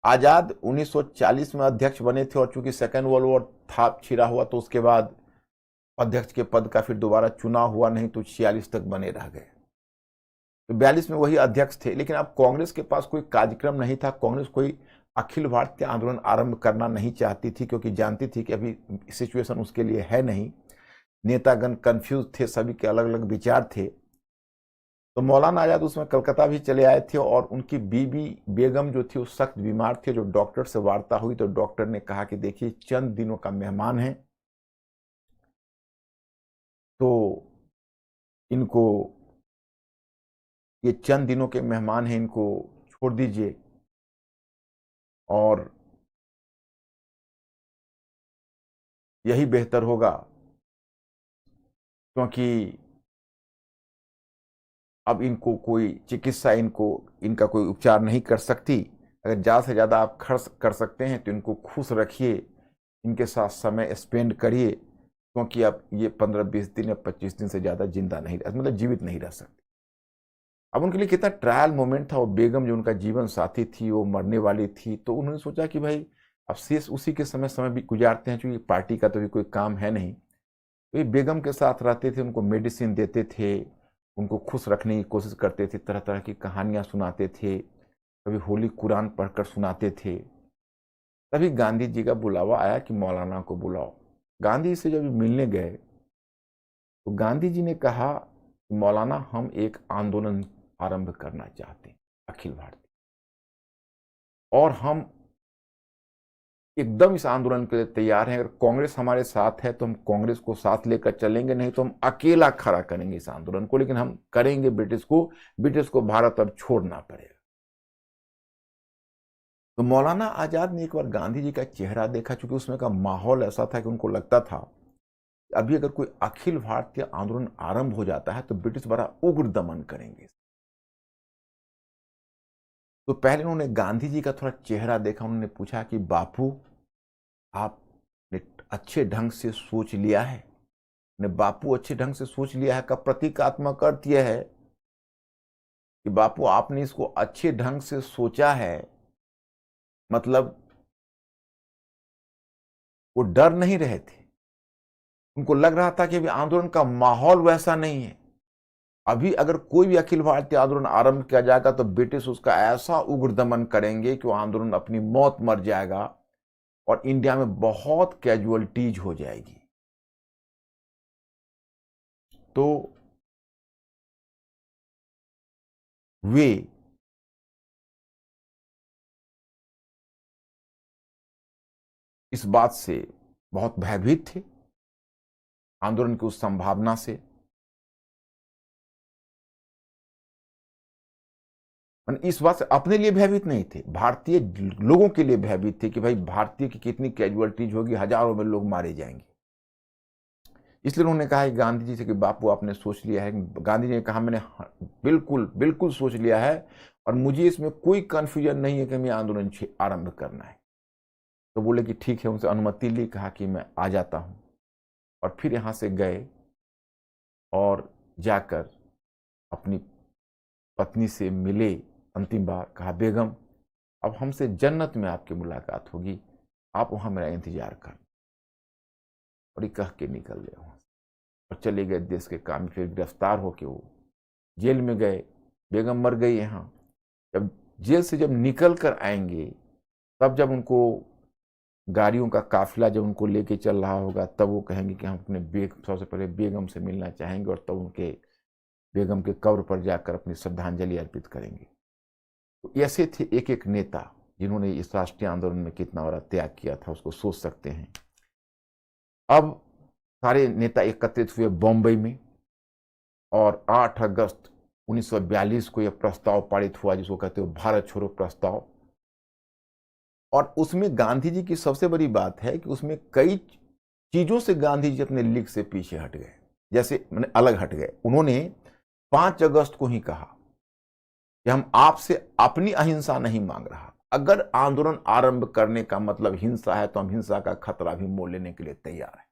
आजाद 1940 में अध्यक्ष बने थे और चूंकि सेकेंड वर्ल्ड वॉर था छिड़ा हुआ, तो उसके बाद अध्यक्ष के पद का फिर दोबारा चुनाव हुआ नहीं, तो 46 तक बने रह गए। तो 42 में वही अध्यक्ष थे। लेकिन अब कांग्रेस के पास कोई कार्यक्रम नहीं था। कांग्रेस कोई अखिल भारतीय आंदोलन आरंभ करना नहीं चाहती थी, क्योंकि जानती थी कि अभी सिचुएशन उसके लिए है नहीं। नेतागण कंफ्यूज थे, सभी के अलग अलग विचार थे। तो मौलाना आजाद उसमें कलकत्ता भी चले आए थे और उनकी बीबी बेगम जो थी वो सख्त बीमार थे। जो डॉक्टर से वार्ता हुई तो डॉक्टर ने कहा कि देखिए चंद दिनों का मेहमान है, तो इनको, ये चंद दिनों के मेहमान हैं, इनको छोड़ दीजिए। और यही बेहतर होगा, क्योंकि अब इनको कोई चिकित्सा, इनका कोई उपचार नहीं कर सकती। अगर ज़्यादा से ज़्यादा आप खर्च कर सकते हैं तो इनको खुश रखिए, इनके साथ समय स्पेंड करिए, क्योंकि अब ये 15-20 दिन या 25 दिन से ज़्यादा जिंदा नहीं, मतलब जीवित नहीं रह सकते। अब उनके लिए कितना ट्रायल मोमेंट था। वो बेगम जो उनका जीवन साथी थी वो मरने वाली थी, तो उन्होंने सोचा कि भाई अब शेष उसी के समय भी गुजारते हैं, क्योंकि पार्टी का तो भी कोई काम है नहीं। तो ये बेगम के साथ रहते थे, उनको मेडिसिन देते थे, उनको खुश रखने की कोशिश करते थे, तरह तरह की कहानियां सुनाते थे, कभी होली कुरान पढ़कर सुनाते थे। तभी गांधी जी का बुलावा आया कि मौलाना को बुलाओ। गांधी से जब मिलने गए तो गांधी जी ने कहा, मौलाना हम एक आंदोलन आरंभ करना चाहते हैं अखिल भारतीय, और हम एकदम इस आंदोलन के लिए तैयार हैं। अगर कांग्रेस हमारे साथ है तो हम कांग्रेस को साथ लेकर चलेंगे, नहीं तो हम अकेला खड़ा करेंगे इस आंदोलन को, लेकिन हम करेंगे ब्रिटिश को भारत अब छोड़ना पड़ेगा। तो मौलाना आजाद ने एक बार गांधी जी का चेहरा देखा, चूंकि उसमें का माहौल ऐसा था कि उनको लगता था कि अभी अगर कोई अखिल भारतीय आंदोलन आरंभ हो जाता है तो ब्रिटिश बड़ा उग्र दमन करेंगे। तो पहले उन्होंने गांधी जी का थोड़ा चेहरा देखा, उन्होंने पूछा कि बापू आपने अच्छे ढंग से सोच लिया है? ने बापू अच्छे ढंग से सोच लिया है का प्रतीकात्मक अर्थ यह है कि बापू आपने इसको अच्छे ढंग से सोचा है, मतलब वो डर नहीं रहे थे। उनको लग रहा था कि अभी आंदोलन का माहौल वैसा नहीं है। अभी अगर कोई भी अखिल भारतीय आंदोलन आरंभ किया जाएगा तो ब्रिटिश उसका ऐसा उग्र दमन करेंगे कि वो आंदोलन अपनी मौत मर जाएगा और इंडिया में बहुत कैजुअलिटीज हो जाएगी। तो वे इस बात से बहुत भयभीत थे, आंदोलन की उस संभावना से। इस बात से अपने लिए भयभीत नहीं थे, भारतीय लोगों के लिए भयभीत थे कि भाई भारतीय की कितनी कैजुअलिटीज होगी, हजारों में लोग मारे जाएंगे। इसलिए उन्होंने कहा कि गांधी जी से कि बापू आपने सोच लिया है। गांधी जी ने कहा मैंने बिल्कुल बिल्कुल सोच लिया है और मुझे इसमें कोई कंफ्यूजन नहीं है कि हमें आंदोलन आरंभ करना है। तो बोले कि ठीक है, उनसे अनुमति ली, कहा कि मैं आ जाता हूं। और फिर यहां से गए और जाकर अपनी पत्नी से मिले अंतिम बार। कहा बेगम अब हमसे जन्नत में आपकी मुलाकात होगी, आप वहां मेरा इंतजार कर। और ये कह के निकल गए वहां और चले गए देश के काम। फिर गिरफ्तार होके वो जेल में गए। बेगम मर गई। यहाँ जब जेल से जब निकल कर आएंगे, तब जब उनको गाड़ियों का काफिला जब उनको लेके चल रहा होगा, तब वो कहेंगे कि हम अपने सबसे पहले बेगम से मिलना चाहेंगे और तब उनके बेगम के कब्र पर जाकर अपनी श्रद्धांजलि अर्पित करेंगे। तो ऐसे थे एक एक नेता जिन्होंने इस राष्ट्रीय आंदोलन में कितना बड़ा त्याग किया था, उसको सोच सकते हैं। अब सारे नेता एकत्रित हुए बॉम्बे में और 8 अगस्त 1942 को यह प्रस्ताव पारित हुआ जिसको कहते हो भारत छोड़ो प्रस्ताव। और उसमें गांधी जी की सबसे बड़ी बात है कि उसमें कई चीजों से गांधी जी अपने लीग से पीछे हट गए, जैसे मैंने अलग हट गए। उन्होंने 5 अगस्त को ही कहा कि हम आपसे अपनी अहिंसा नहीं मांग रहा, अगर आंदोलन आरंभ करने का मतलब हिंसा है तो हम हिंसा का खतरा भी मोल लेने के लिए तैयार हैं।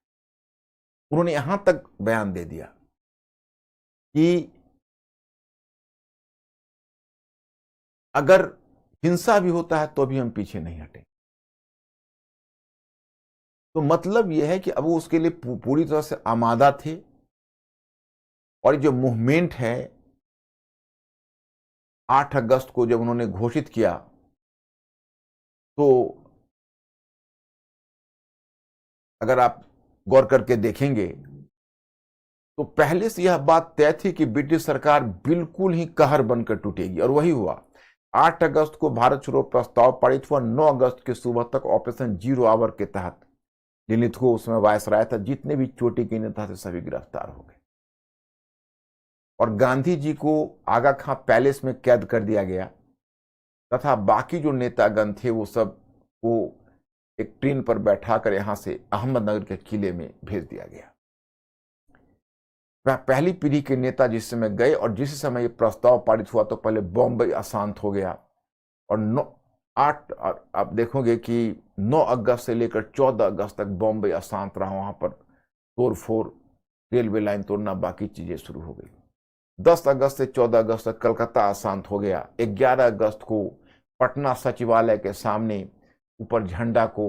उन्होंने यहां तक बयान दे दिया कि अगर हिंसा भी होता है तो भी हम पीछे नहीं हटें। तो मतलब यह है कि अब वो उसके लिए पूरी तरह से आमादा थे। और जो मूवमेंट है 8 अगस्त को जब उन्होंने घोषित किया, तो अगर आप गौर करके देखेंगे तो पहले से यह बात तय थी कि ब्रिटिश सरकार बिल्कुल ही कहर बनकर टूटेगी, और वही हुआ। 8 अगस्त को भारत छोड़ो प्रस्ताव पारित हुआ। 9 अगस्त की सुबह तक ऑपरेशन 0 आवर के तहत लिलित को उसमें वायसराय था, जितने भी चोटी के नेता थे सभी गिरफ्तार हो गए और गांधी जी को आगा खां पैलेस में कैद कर दिया गया तथा बाकी जो नेतागण थे वो सब को एक ट्रेन पर बैठाकर यहां से अहमदनगर के किले में भेज दिया गया। वह पहली पीढ़ी के नेता जिस समय गए और जिस समय ये प्रस्ताव पारित हुआ तो पहले बॉम्बे अशांत हो गया और 8 आप देखोगे कि 9 अगस्त से लेकर 14 अगस्त तक बॉम्बे अशांत रहा। वहां पर तोड़फोड़, रेलवे लाइन तोड़ना, बाकी चीजें शुरू हो गई। 10 अगस्त से 14 अगस्त तक कलकत्ता अशांत हो गया। 11 अगस्त को पटना सचिवालय के सामने ऊपर झंडा को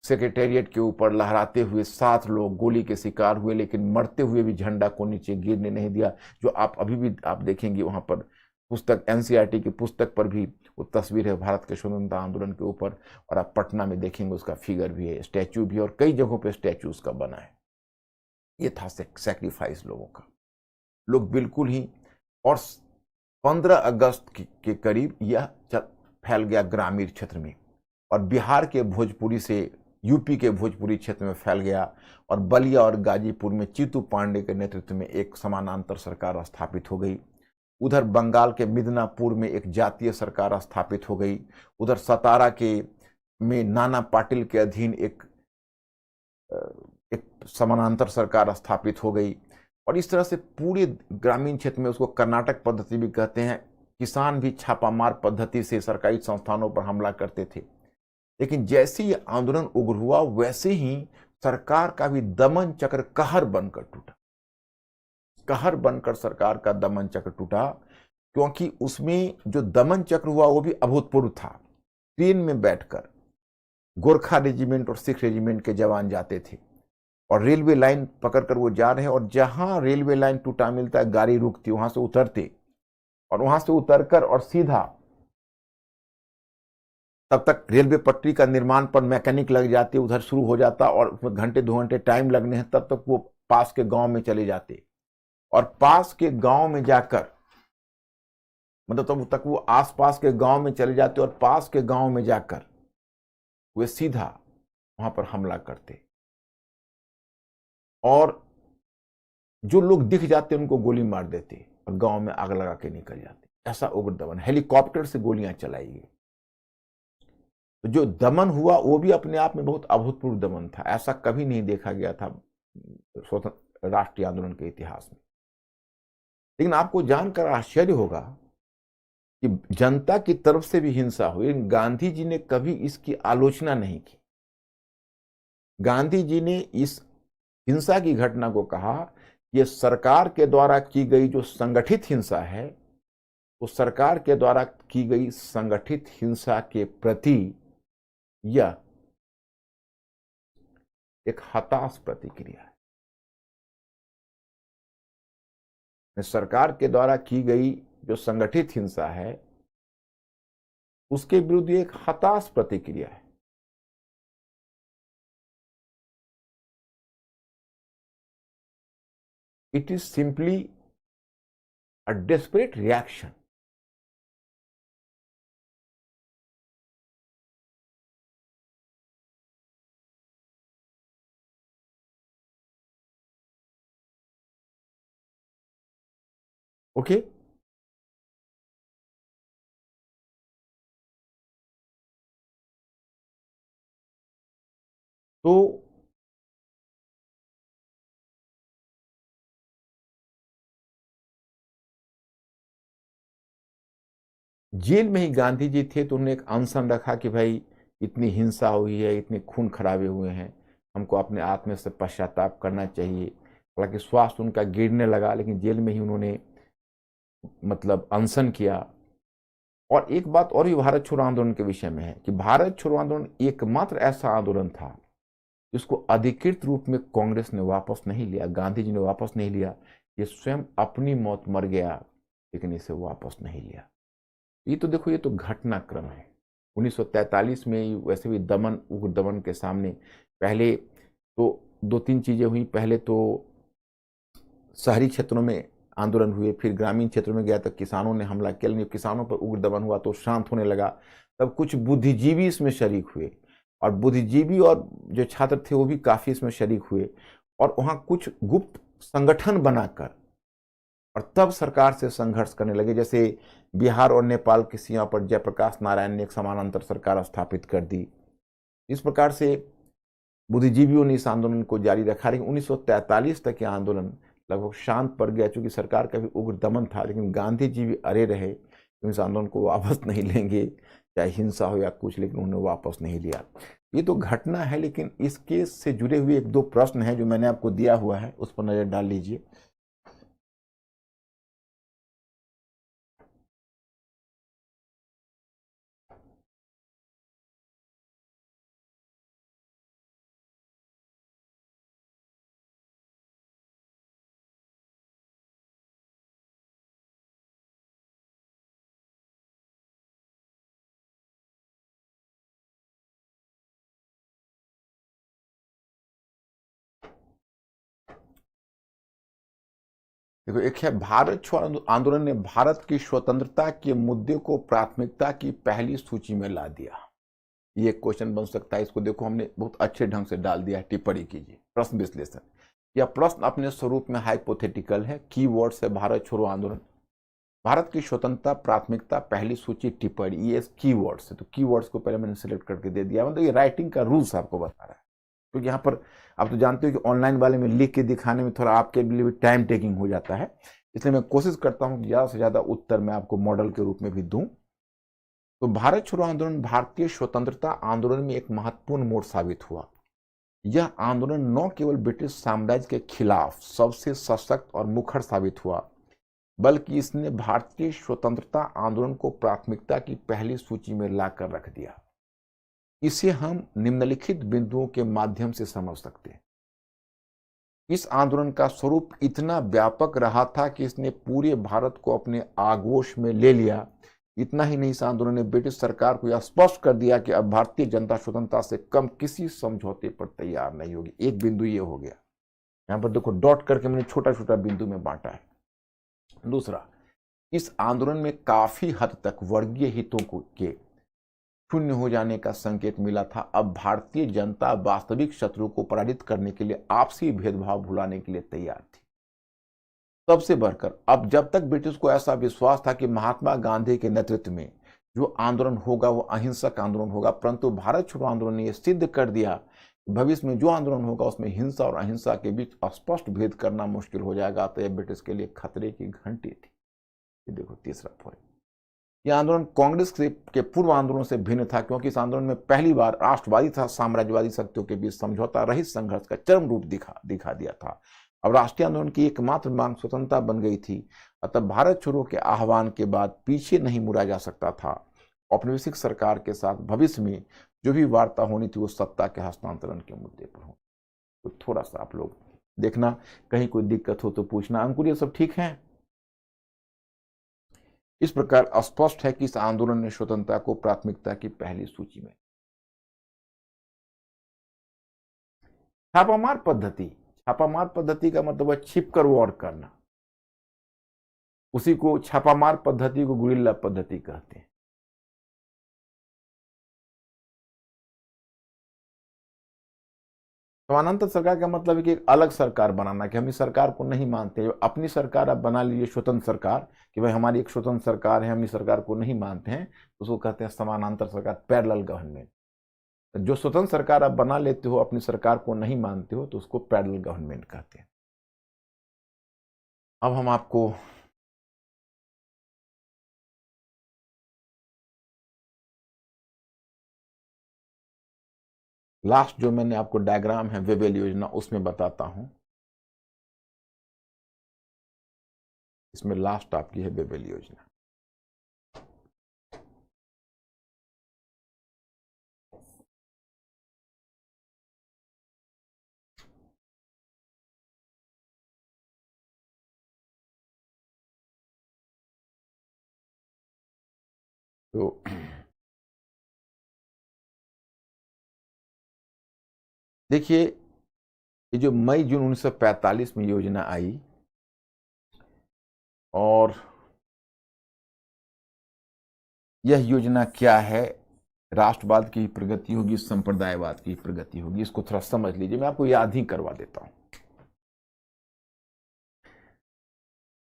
सेक्रेटेरिएट के ऊपर लहराते हुए 7 लोग गोली के शिकार हुए, लेकिन मरते हुए भी झंडा को नीचे गिरने नहीं दिया। जो आप अभी भी आप देखेंगे वहां पर पुस्तक, एनसीईआरटी की पुस्तक पर भी वो तस्वीर है भारत के स्वतंत्रता आंदोलन के ऊपर, और आप पटना में देखेंगे उसका फिगर भी है, स्टैचू भी है, और कई जगहों पे स्टैचू उसका बना है। ये था सेक्रीफाइस लोगों का। लोग बिल्कुल ही, और 15 अगस्त के करीब यह फैल गया ग्रामीण क्षेत्र में और बिहार के भोजपुरी से यूपी के भोजपुरी क्षेत्र में फैल गया और बलिया और गाजीपुर में चीतू पांडे के नेतृत्व में एक समानांतर सरकार स्थापित हो गई। उधर बंगाल के मिदनापुर में एक जातीय सरकार स्थापित हो गई। उधर सतारा के में नाना पाटिल के अधीन एक समानांतर सरकार स्थापित हो गई। और इस तरह से पूरे ग्रामीण क्षेत्र में, उसको कर्नाटक पद्धति भी कहते हैं, किसान भी छापामार पद्धति से सरकारी संस्थानों पर हमला करते थे। लेकिन जैसे ही आंदोलन उग्र हुआ वैसे ही सरकार का भी दमन चक्र कहर बनकर टूटा। कहर बनकर सरकार का दमन चक्र टूटा, क्योंकि उसमें जो दमन चक्र हुआ वो भी अभूतपूर्व था। ट्रेन में बैठकर गोरखा रेजिमेंट और सिख रेजिमेंट के जवान जाते थे और रेलवे लाइन पकड़कर वो जा रहे हैं, और जहां रेलवे लाइन टूटा मिलता है गाड़ी रुकती, वहां से उतरते और वहां से उतरकर और सीधा, तब तक रेलवे पटरी का निर्माण पर मैकेनिक लग जाते, उधर शुरू हो जाता और उसमें घंटे 2 घंटे टाइम लगने हैं, तब तक वो पास के गांव में चले जाते और पास के गांव में जाकर, मतलब तब तक वो आसपास के गांव में चले जाते और पास के गांव में जाकर वे सीधा वहां पर हमला करते और जो लोग दिख जाते उनको गोली मार देते और गांव में आग लगा के निकल जाते। ऐसा उग्र दमन, हेलीकॉप्टर से गोलियां चलाई गई। तो जो दमन हुआ वो भी अपने आप में बहुत अभूतपूर्व दमन था। ऐसा कभी नहीं देखा गया था स्वतंत्र राष्ट्रीय आंदोलन के इतिहास में। लेकिन आपको जानकर आश्चर्य होगा कि जनता की तरफ से भी हिंसा हुई, गांधी जी ने कभी इसकी आलोचना नहीं की। गांधी जी ने इस हिंसा की घटना को कहा, यह सरकार के द्वारा की गई जो संगठित हिंसा है, वो सरकार के द्वारा की गई संगठित हिंसा के प्रति यह एक हताश प्रतिक्रिया है। सरकार के द्वारा की गई जो संगठित हिंसा है उसके विरुद्ध एक हताश प्रतिक्रिया है। It is simply a desperate reaction. Okay, तो जेल में ही गांधी जी थे तो उन्होंने एक अनशन रखा कि भाई इतनी हिंसा हुई है, इतने खून खराबे हुए हैं, हमको अपने आत्म से पश्चाताप करना चाहिए। हालांकि स्वास्थ्य उनका गिरने लगा, लेकिन जेल में ही उन्होंने मतलब अनशन किया। और एक बात और भी भारत छोड़ो आंदोलन के विषय में है कि भारत छोड़ो आंदोलन एकमात्र ऐसा आंदोलन था जिसको अधिकृत रूप में कांग्रेस ने वापस नहीं लिया, गांधी जी ने वापस नहीं लिया। ये स्वयं अपनी मौत मर गया लेकिन इसे वापस नहीं लिया। ये तो देखो, ये तो घटनाक्रम है। 1943 में वैसे भी दमन, उग्र दमन के सामने पहले तो दो तीन चीजें हुई। पहले तो शहरी क्षेत्रों में आंदोलन हुए, फिर ग्रामीण क्षेत्रों में गया तो किसानों ने हमला किया, लेकिन किसानों पर उग्र दमन हुआ तो शांत होने लगा। तब कुछ बुद्धिजीवी इसमें शरीक हुए और बुद्धिजीवी और जो छात्र थे वो भी काफी इसमें शरीक हुए और वहां कुछ गुप्त संगठन बनाकर और तब सरकार से संघर्ष करने लगे। जैसे बिहार और नेपाल की सीमा पर जयप्रकाश नारायण ने एक समानांतर सरकार स्थापित कर दी। इस प्रकार से बुद्धिजीवियों ने इस आंदोलन को जारी रखा। लेकिन 1943 तक यह आंदोलन लगभग शांत पड़ गया, चूंकि सरकार का भी उग्र दमन था। लेकिन गांधी जी भी अड़े रहे कि इस आंदोलन को वापस नहीं लेंगे, चाहे हिंसा हो या कुछ, लेकिन उन्होंने वापस नहीं लिया। ये तो घटना है, लेकिन इस केस से जुड़े हुए एक दो प्रश्न हैं जो मैंने आपको दिया हुआ है, उस पर नजर डाल लीजिए। देखो, एक है भारत छोड़ो आंदोलन ने भारत की स्वतंत्रता के मुद्दे को प्राथमिकता की पहली सूची में ला दिया। ये क्वेश्चन बन सकता है, इसको देखो हमने बहुत अच्छे ढंग से डाल दिया है। टिप्पणी कीजिए, प्रश्न विश्लेषण। यह प्रश्न अपने स्वरूप में हाइपोथेटिकल है। कीवर्ड है भारत छोड़ो आंदोलन, भारत की स्वतंत्रता प्राथमिकता पहली सूची, टिप्पणी। ये कीवर्ड्स है, तो कीवर्ड्स को पहले मैंने सिलेक्ट करके दे दिया। मतलब ये राइटिंग का रूल्स आपको बता रहा है, क्योंकि यहाँ पर आप तो जानते हो कि ऑनलाइन वाले में लिख के दिखाने में थोड़ा आपके लिए भी टाइम टेकिंग हो जाता है। इसलिए मैं कोशिश करता हूँ कि ज़्यादा से ज़्यादा उत्तर मैं आपको मॉडल के रूप में भी दूं। तो भारत छोड़ो आंदोलन भारतीय स्वतंत्रता आंदोलन में एक महत्वपूर्ण मोड़ साबित हुआ। यह आंदोलन न केवल ब्रिटिश साम्राज्य के खिलाफ सबसे सशक्त और मुखर साबित हुआ, बल्कि इसने भारतीय स्वतंत्रता आंदोलन को प्राथमिकता की पहली सूची में लाकर रख दिया। इसे हम निम्नलिखित बिंदुओं के माध्यम से समझ सकते हैं। इस आंदोलन का स्वरूप इतना व्यापक रहा था कि इसने पूरे भारत को अपने आगोश में ले लिया। इतना ही नहीं, इस आंदोलन ने ब्रिटिश सरकार को यह स्पष्ट कर दिया कि अब भारतीय जनता स्वतंत्रता से कम किसी समझौते पर तैयार नहीं होगी। एक बिंदु ये हो गया, यहां पर देखो डॉट करके मैंने छोटा छोटा बिंदु में बांटा है। दूसरा, इस आंदोलन में काफी हद तक वर्गीय हितों को के शून्य हो जाने का संकेत मिला था। अब भारतीय जनता वास्तविक शत्रु को पराजित करने के लिए आपसी भेदभाव भुलाने के लिए तैयार थी। सबसे बढ़कर अब जब तक ब्रिटिश को ऐसा विश्वास था कि महात्मा गांधी के नेतृत्व में जो आंदोलन होगा वो अहिंसक आंदोलन होगा, परंतु भारत छोड़ो आंदोलन ने यह सिद्ध कर दिया कि भविष्य में जो आंदोलन होगा उसमें हिंसा और अहिंसा के बीच स्पष्ट भेद करना मुश्किल हो जाएगा। तो यह ब्रिटिश के लिए खतरे की घंटी थी। ये देखो तीसरा पॉइंट, यह आंदोलन कांग्रेस के पूर्व आंदोलन से भिन्न था, क्योंकि इस आंदोलन में पहली बार राष्ट्रवादी तथा साम्राज्यवादी शक्तियों के बीच समझौता रहित संघर्ष का चरम रूप दिखा दिया था। अब राष्ट्रीय आंदोलन की एकमात्र मांग स्वतंत्रता बन गई थी। अतः भारत छोड़ो के आह्वान के बाद पीछे नहीं मुड़ा जा सकता था। औपनिवेशिक सरकार के साथ भविष्य में जो भी वार्ता होनी थी वो सत्ता के हस्तांतरण के मुद्दे पर हो। तो थोड़ा सा आप लोग देखना, कहीं कोई दिक्कत हो तो पूछना। अंकुर ये सब ठीक है? इस प्रकार स्पष्ट है कि इस आंदोलन ने स्वतंत्रता को प्राथमिकता की पहली सूची में। छापामार पद्धति, छापामार पद्धति का मतलब है छिपकर वॉर करना। उसी को छापामार पद्धति को गुरिल्ला पद्धति कहते हैं। समानांतर सरकार का मतलब है कि एक अलग सरकार बनाना, कि हम इस सरकार को नहीं मानते, अपनी सरकार आप बना लीजिए, स्वतंत्र सरकार, कि भाई हमारी एक स्वतंत्र सरकार है, हम इस सरकार को नहीं मानते हैं, उसको कहते हैं समानांतर सरकार, पैरेलल गवर्नमेंट। जो स्वतंत्र सरकार आप बना लेते हो, अपनी सरकार को नहीं मानते हो, तो उसको पैरेलल गवर्नमेंट कहते हैं। अब हम आपको लास्ट जो मैंने आपको डायग्राम है वेबेल योजना उसमें बताता हूं। इसमें लास्ट आपकी है वेबेल योजना। तो देखिए, ये जो मई जून 1945 में योजना आई, और यह योजना क्या है? राष्ट्रवाद की प्रगति होगी, संप्रदायवाद की प्रगति होगी। इसको थोड़ा समझ लीजिए, मैं आपको याद ही करवा देता हूं।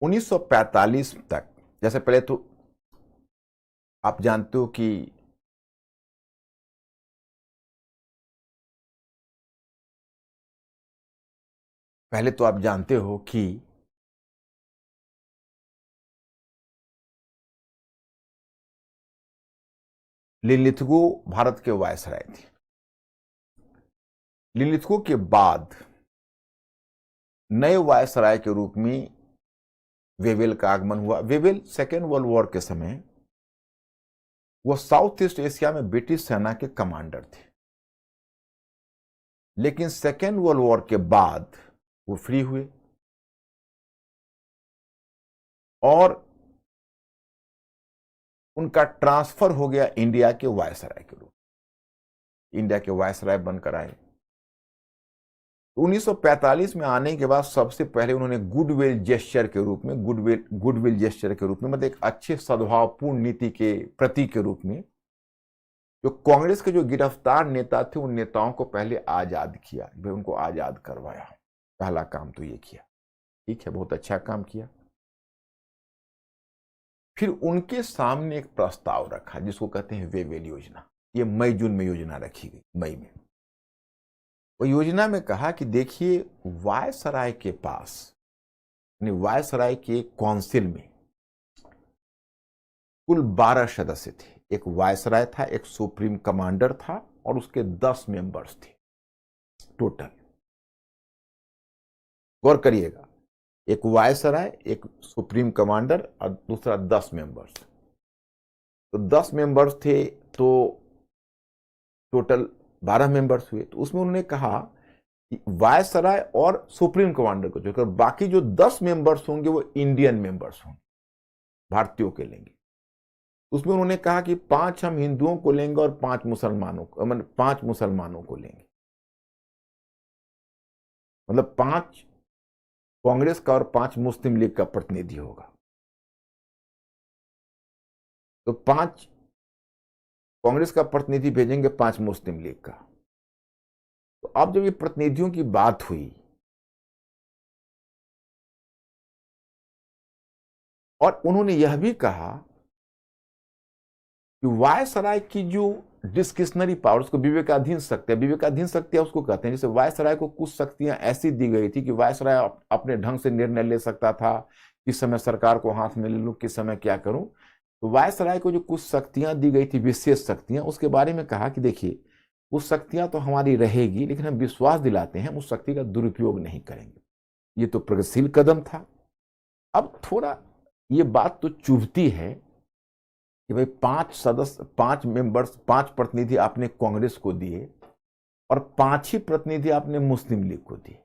1945 तक, जैसे पहले तो आप जानते हो कि लिलिथगो भारत के वायसराय थे। लिलिथगो के बाद नए वायसराय के रूप में वेवेल का आगमन हुआ। वेवेल सेकेंड वर्ल्ड वॉर के समय वो साउथ ईस्ट एशिया में ब्रिटिश सेना के कमांडर थे, लेकिन सेकेंड वर्ल्ड वॉर के बाद वो फ्री हुए और उनका ट्रांसफर हो गया इंडिया के वायसराय के रूप, इंडिया के वायसराय बनकर आए। 1945 में आने के बाद सबसे पहले उन्होंने गुडविल जेस्चर के रूप में, गुडविल जेस्चर के रूप में, मतलब एक अच्छे सद्भावपूर्ण नीति के प्रतीक के रूप में, जो कांग्रेस के जो गिरफ्तार नेता थे उन नेताओं को पहले आजाद किया, उनको आजाद करवाया। पहला काम तो ये किया, ठीक है, बहुत अच्छा काम किया। फिर उनके सामने एक प्रस्ताव रखा जिसको कहते हैं वेवेल योजना। ये मई जून में योजना रखी गई, मई में। वो योजना में कहा कि देखिए, वायसराय के पास, वायसराय के काउंसिल में कुल 12 सदस्य थे। एक वायसराय था, एक सुप्रीम कमांडर था और उसके 10 मेंबर्स थे टोटल। गौर करिएगा, एक वायसराय, एक सुप्रीम कमांडर और दूसरा 10 मेंबर्स। तो 10 मेंबर्स थे तो टोटल 12 मेंबर्स हुए। तो उसमें उन्होंने कहा कि वायसराय और सुप्रीम कमांडर को जोड़कर बाकी जो 10 मेंबर्स होंगे वो इंडियन मेंबर्स होंगे, भारतीयों के लेंगे। उसमें उन्होंने कहा कि 5 हम हिंदुओं को लेंगे और 5 मुसलमानों को, मतलब 5 मुसलमानों को लेंगे। मतलब 5 कांग्रेस का और 5 मुस्लिम लीग का प्रतिनिधि होगा। तो 5 कांग्रेस का प्रतिनिधि भेजेंगे, 5 मुस्लिम लीग का। तो अब जब ये प्रतिनिधियों की बात हुई और उन्होंने यह भी कहा कि वायसराय की जो डिस्क्रिशनरी पावर, उसको विवेकाधीन शक्तियां, विवेकाधीन शक्तियां उसको कहते हैं, जैसे वायसराय को कुछ शक्तियां ऐसी दी गई थी कि वायसराय अपने ढंग से निर्णय ले सकता था, किस समय सरकार को हाथ में ले लूं, किस समय क्या करूं। तो वायसराय को जो कुछ शक्तियां दी गई थी, विशेष शक्तियां, उसके बारे में कहा कि देखिए वो शक्तियां तो हमारी रहेगी, लेकिन हम विश्वास दिलाते हैं उस शक्ति का दुरुपयोग नहीं करेंगे। ये तो प्रगतिशील कदम था। अब थोड़ा ये बात तो चुभती है कि भाई 5 सदस्य, 5 मेंबर्स, 5 प्रतिनिधि आपने कांग्रेस को दिए और 5 ही प्रतिनिधि आपने मुस्लिम लीग को दिए।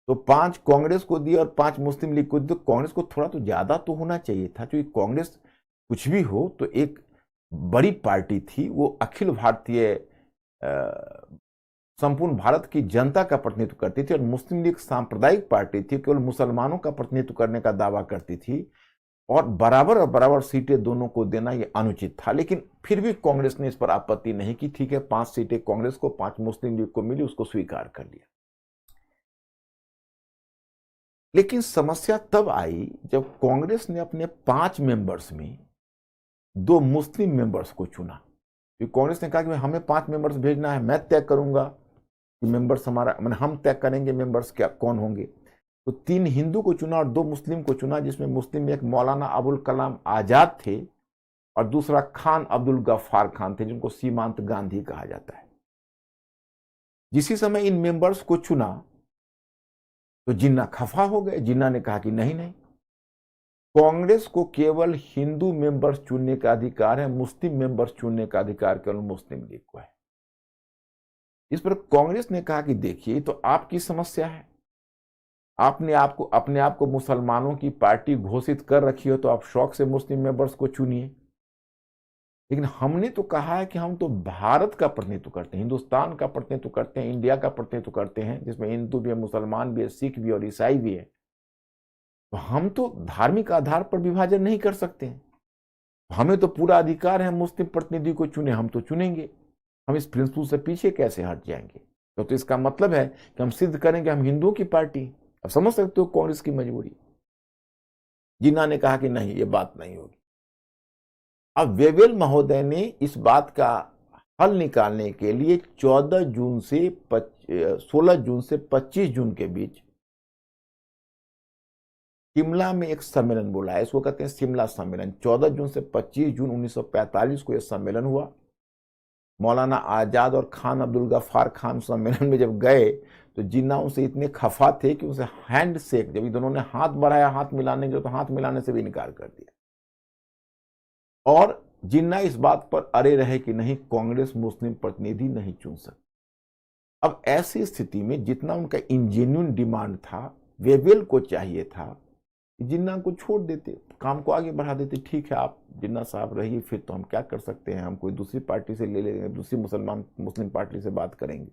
तो 5 कांग्रेस को दिए और 5 मुस्लिम लीग को दिए, तो कांग्रेस को थोड़ा तो ज्यादा तो होना चाहिए था, क्योंकि कांग्रेस कुछ भी हो तो एक बड़ी पार्टी थी, वो अखिल भारतीय संपूर्ण भारत की जनता का प्रतिनिधित्व करती थी, और मुस्लिम लीग सांप्रदायिक पार्टी थी, केवल मुसलमानों का प्रतिनिधित्व करने का दावा करती थी, और बराबर सीटें दोनों को देना यह अनुचित था। लेकिन फिर भी कांग्रेस ने इस पर आपत्ति नहीं की, ठीक है 5 सीटें कांग्रेस को, 5 मुस्लिम लीग को मिली, उसको स्वीकार कर लिया। लेकिन समस्या तब आई जब कांग्रेस ने अपने 5 मेंबर्स में 2 मुस्लिम मेंबर्स को चुना। कांग्रेस ने कहा कि हमें 5 मेंबर्स भेजना है, मैं तय करूंगा कि मेंबर्स हमारा, मैंने हम तय करेंगे मेंबर्स क्या कौन होंगे। तो 3 हिंदू को चुना और 2 मुस्लिम को चुना, जिसमें मुस्लिम में एक मौलाना अबुल कलाम आजाद थे और दूसरा खान अब्दुल गफ्फार खान थे, जिनको सीमांत गांधी कहा जाता है। जिसी समय इन मेंबर्स को चुना तो जिन्ना खफा हो गए। जिन्ना ने कहा कि नहीं नहीं, कांग्रेस को केवल हिंदू मेंबर्स चुनने का अधिकार है, मुस्लिम मेंबर्स चुनने का अधिकार केवल मुस्लिम लीग को है। इस पर कांग्रेस ने कहा कि देखिए तो आपकी समस्या है, आपने आपको अपने आप को मुसलमानों की पार्टी घोषित कर रखी हो, तो आप शौक से मुस्लिम मेंबर्स को चुनिए। लेकिन हमने तो कहा है कि हम तो भारत का प्रतिनिधित्व करते हैं, हिंदुस्तान का प्रतिनिधित्व करते हैं, इंडिया का प्रतिनिधित्व करते हैं, जिसमें हिंदू भी है, मुसलमान भी है, सिख भी और ईसाई भी है। तो हम तो धार्मिक आधार पर विभाजन नहीं कर सकते हैं। हमें तो पूरा अधिकार है मुस्लिम प्रतिनिधि को चुने, हम तो चुनेंगे। हम इस प्रिंसिपल से पीछे कैसे हट जाएंगे? तो इसका मतलब है कि हम सिद्ध करेंगे हम हिंदुओं की पार्टी। अब समझ सकते हो कांग्रेस की मजबूरी। जिन्ना ने कहा कि नहीं, ये बात नहीं होगी। अब वेवेल महोदय ने इस बात का हल निकालने के लिए 16 जून से 25 जून के बीच शिमला में एक सम्मेलन बोला है। इसको कहते हैं शिमला सम्मेलन। 14 जून से 25 जून 1945 को यह सम्मेलन हुआ। मौलाना आजाद और खान अब्दुल गफ्फार खान सम्मेलन में जब गए तो जिन्ना उनसे इतने खफा थे कि उनसे हैंड शेक, जब दोनों ने हाथ बढ़ाया हाथ मिलाने के, तो हाथ मिलाने से भी इनकार कर दिया। और जिन्ना इस बात पर अड़े रहे कि नहीं, कांग्रेस मुस्लिम प्रतिनिधि नहीं चुन सकती। अब ऐसी स्थिति में जितना उनका इंजेन्युइन डिमांड था, वेवेल को चाहिए था जिन्ना को छोड़ देते, काम को आगे बढ़ा देते। ठीक है आप जिन्ना साहब रहिए, फिर तो हम क्या कर सकते हैं, हम कोई दूसरी पार्टी से ले लेंगे, दूसरी मुस्लिम पार्टी से बात करेंगे।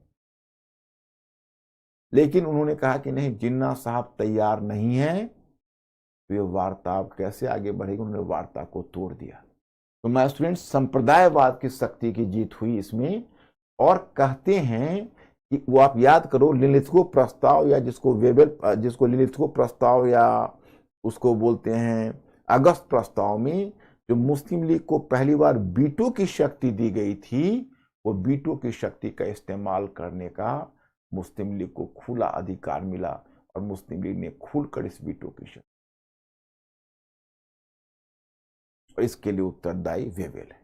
लेकिन उन्होंने कहा कि नहीं, जिन्ना साहब तैयार नहीं है, तो ये वार्ता कैसे आगे बढ़ेगी। उन्होंने वार्ता को तोड़ दिया। तो मैं स्टूडेंट, संप्रदायवाद की शक्ति की जीत हुई इसमें। और कहते हैं कि वो आप याद करो, लिलिथगो प्रस्ताव, या जिसको लिलिथगो प्रस्ताव या उसको बोलते हैं अगस्त प्रस्ताव में, जो मुस्लिम लीग को पहली बार वीटो की शक्ति दी गई थी, वो वीटो की शक्ति का इस्तेमाल करने का मुस्लिम लीग को खुला अधिकार मिला, और मुस्लिम लीग ने खुलकर इस वीटो की शक्ति, और इसके लिए उत्तरदायी वेवेल है।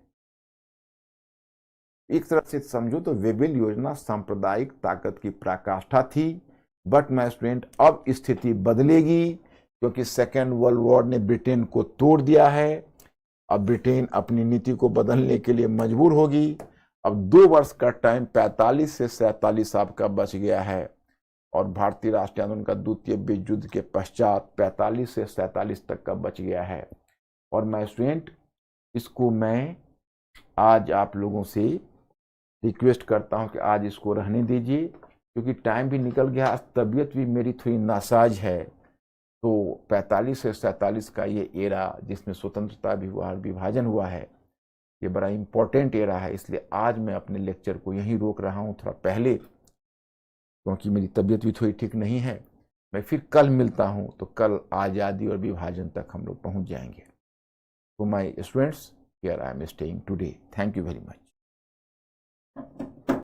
एक तरह से समझो तो वेवेल योजना सांप्रदायिक ताकत की पराकाष्ठा थी। बट माय स्टूडेंट, अब स्थिति बदलेगी, क्योंकि सेकेंड वर्ल्ड वॉर ने ब्रिटेन को तोड़ दिया है। अब ब्रिटेन अपनी नीति को बदलने के लिए मजबूर होगी। अब 2 वर्ष का टाइम 45 से 47 आपका बच गया है, और भारतीय राष्ट्रीय आंदोलन का द्वितीय विश्व युद्ध के पश्चात 45 से 47 तक का बच गया है। और माय स्टूडेंट, इसको मैं आज आप लोगों से रिक्वेस्ट करता हूं कि आज इसको रहने दीजिए। क्योंकि टाइम भी निकल गया, आज तबीयत भी मेरी थोड़ी नासाज है। तो 45 से 47 का ये एरा जिसमें स्वतंत्रता भी हुआ, विभाजन हुआ है, ये बड़ा इम्पोर्टेंट एरा है। इसलिए आज मैं अपने लेक्चर को यहीं रोक रहा हूँ थोड़ा पहले, क्योंकि मेरी तबीयत भी थोड़ी ठीक नहीं है। मैं फिर कल मिलता हूँ, तो कल आज़ादी और विभाजन तक हम लोग पहुँच जाएंगे। तो my students, here I am staying today. Thank you very much.